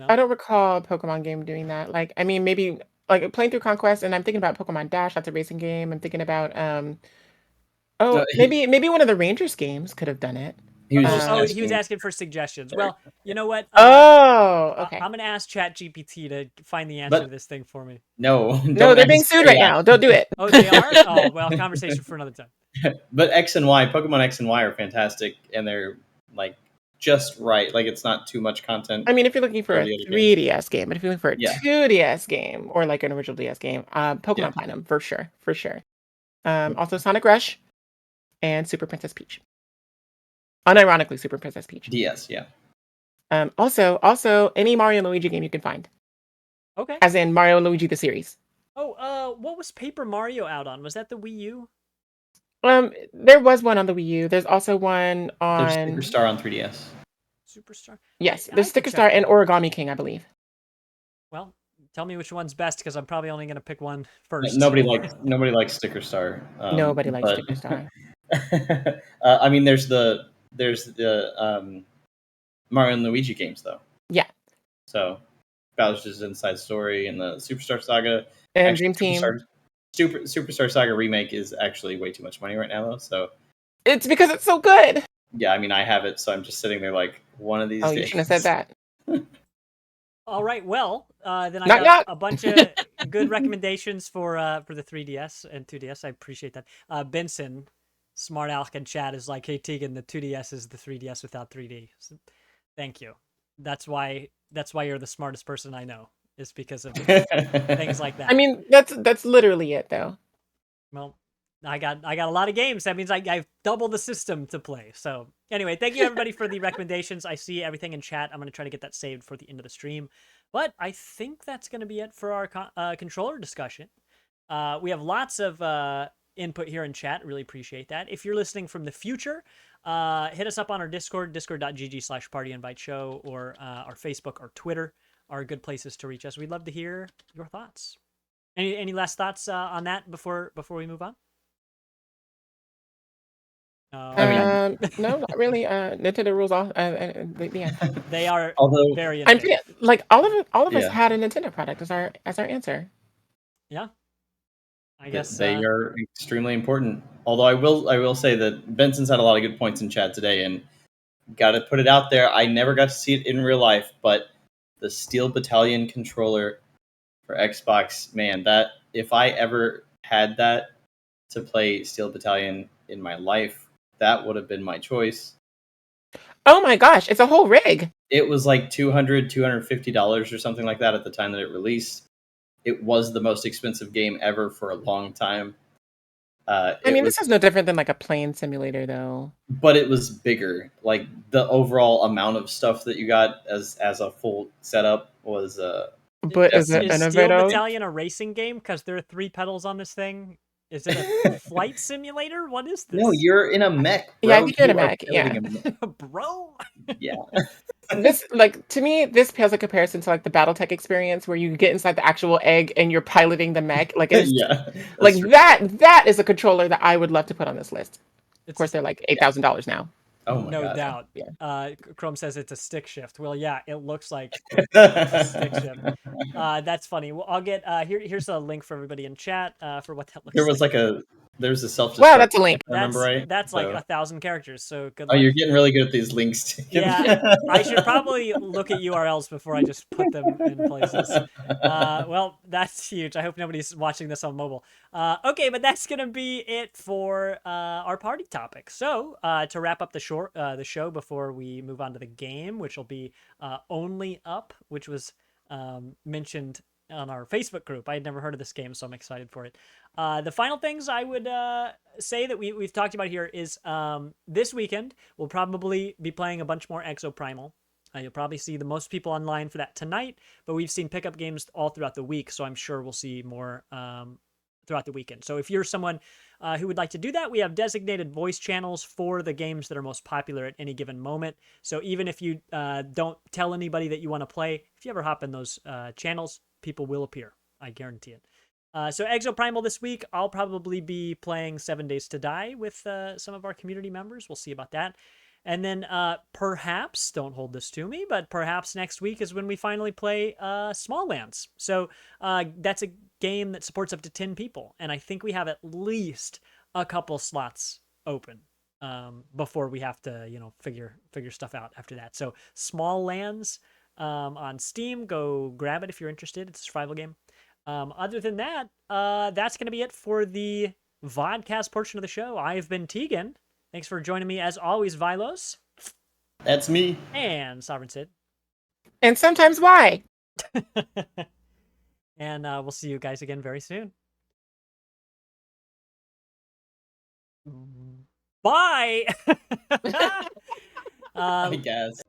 C: I don't recall a Pokemon game doing that. Like, I mean, maybe like playing through Conquest, and I'm thinking about Pokemon Dash. That's a racing game. I'm thinking about
B: Uh,
C: oh,
B: he,
C: maybe one of the Rangers games could have done it.
B: he was just
A: Oh, he was
B: asking.
A: asking for suggestions. Well, you know what?
C: Oh, okay.
A: I'm gonna ask ChatGPT to find the answer to
B: But
A: this thing for me.
B: no,
C: No,
B: don't
C: they're being
B: ask
C: sued right
B: AI.
C: now. Don't do it.
A: Oh, they are? Oh, well, conversation for another time.
B: But X and Y, Pokemon X and Y are fantastic, and they're like just right. Like, it's not too much content
C: I mean, if you're looking for
B: for
C: a
B: the other games.
C: 3DS game, but if you're looking for a
B: Yeah,
C: 2DS game or like an original DS game,
B: yeah.
C: Pokemon Platinum for sure, for sure. Also Sonic Rush and Super Princess Peach. Unironically, Super Princess Peach.
B: DS, yeah.
C: Also any Mario and Luigi game you can find,
A: Okay.
C: as in Mario and Luigi the series.
A: Oh, what was Paper Mario out on? Was that the Wii U?
C: There was one on the Wii U. There's also one
B: There's
C: on
B: Superstar on 3DS.
A: Superstar?
C: yes,
A: I
C: there's
A: could
C: Sticker
A: check
C: Star
A: that
C: and
A: out.
C: Origami King, I believe.
A: Well, tell me which one's best, because I'm probably only gonna pick one first.
B: Nobody likes Sticker Star.
C: Nobody likes
B: But
C: Sticker Star.
B: I mean, there's the Mario and Luigi games though.
C: Yeah,
B: So Bowser's Inside Story and the Superstar Saga.
C: and
B: Actually,
C: Dream Team.
B: Superstar Saga remake is actually way too much money right now though. So
C: It's because it's so good.
B: yeah, I mean, I have it, so I'm just sitting there like, one of these
C: Oh, you
B: days.
C: shouldn't have said that.
A: All right, well, then I
C: Knock,
A: got
C: knock.
A: a bunch of good recommendations for the 3DS and 2DS. I appreciate that. Benson, Smart Alec in chat is like, "Hey Tegan, the 2DS is the 3DS without 3D." So, thank you. That's why you're the smartest person I know. Is because of things like that.
C: I mean, that's literally it, though.
A: Well, I got a lot of games. That means I've double the system to play. So anyway, thank you everybody for the recommendations. I see everything in chat. I'm going to try to get that saved for the end of the stream. But I think that's going to be it for our controller discussion. We have lots of input here in chat. Really appreciate that. If you're listening from the future, Hit us up on our Discord, discord.gg/partyinviteshow, or our Facebook or Twitter are good places to reach us. We'd love to hear your thoughts. Any last thoughts on that before we move on?
C: No, not really. Nintendo rules off. The end.
A: They are
B: Although,
A: very
C: I'm
A: innovative.
C: pretty, like all of us
B: Yeah.
C: had a Nintendo product as our answer.
A: Yeah. I guess
B: they are extremely important. Although I will say that Benson's had a lot of good points in chat today, and got to put it out there. I never got to see it in real life, but the Steel Battalion controller for Xbox, man, that if I ever had that to play Steel Battalion in my life, that would have been my choice.
C: Oh my gosh, it's a whole rig.
B: It was like $250 or something like that at the time that it released. It was the most expensive game ever for a long time.
C: This is no different than like a plane simulator, though.
B: But it was bigger. Like the overall amount of stuff that you got as a full setup was.
C: But is it
A: Steel
C: innovative?
A: Battalion a racing game? Because there are 3 pedals on this thing. Is it a flight simulator? What is this?
B: No, you're in a mech, bro.
C: Yeah, I think you're in a
B: You are
C: mech. Yeah,
B: building a mech.
A: Bro.
B: Yeah.
C: this like to me, this pales a comparison to like the BattleTech experience, where you get inside the actual egg and you're piloting the mech. Like it's
B: Yeah.
C: like
B: that's true.
C: that is a controller that I would love to put on this list. Of course, they're like $8,000 now.
B: Oh my
A: No
B: god.
A: doubt.
C: Yeah.
A: Chrome says it's a stick shift. Well, yeah, it looks like a stick shift. That's funny. Well, I'll get here's a link for everybody in chat for what that looks
B: There was
A: like.
B: there's a self-destruct.
C: Wow, that's a link.
B: If I remember right.
A: That's like
B: So-
A: 1,000 characters. So good
B: Oh,
A: luck.
B: you're getting really good at these links.
A: Yeah, I should probably look at URLs before I just put them in places. Well, that's huge. I hope nobody's watching this on mobile. Okay, but that's gonna be it for our party topic. So to wrap up the show before we move on to the game, which will be Only Up, which was mentioned on our Facebook group. I had never heard of this game, so I'm excited for it. The final things I would say that we've talked about here is this weekend we'll probably be playing a bunch more Exoprimal. You'll probably see the most people online for that tonight, but we've seen pickup games all throughout the week, so I'm sure we'll see more throughout the weekend. So if you're someone who would like to do that, we have designated voice channels for the games that are most popular at any given moment. So even if you don't tell anybody that you want to play, if you ever hop in those channels, people will appear. I guarantee it. So Exoprimal this week, I'll probably be playing 7 Days to Die with some of our community members. We'll see about that. And then perhaps, don't hold this to me, but perhaps next week is when we finally play Small Lands. So that's a game that supports up to 10 people. And I think we have at least a couple slots open before we have to, figure stuff out after that. So Small Lands on Steam, go grab it if you're interested. It's a survival game. Other than that, that's going to be it for the Vodcast portion of the show. I've been Tegan. Thanks for joining me, as always, Vilos.
B: That's me.
A: And Sovereign Sid.
C: And sometimes why?
A: And we'll see you guys again very soon. Bye!
B: I guess.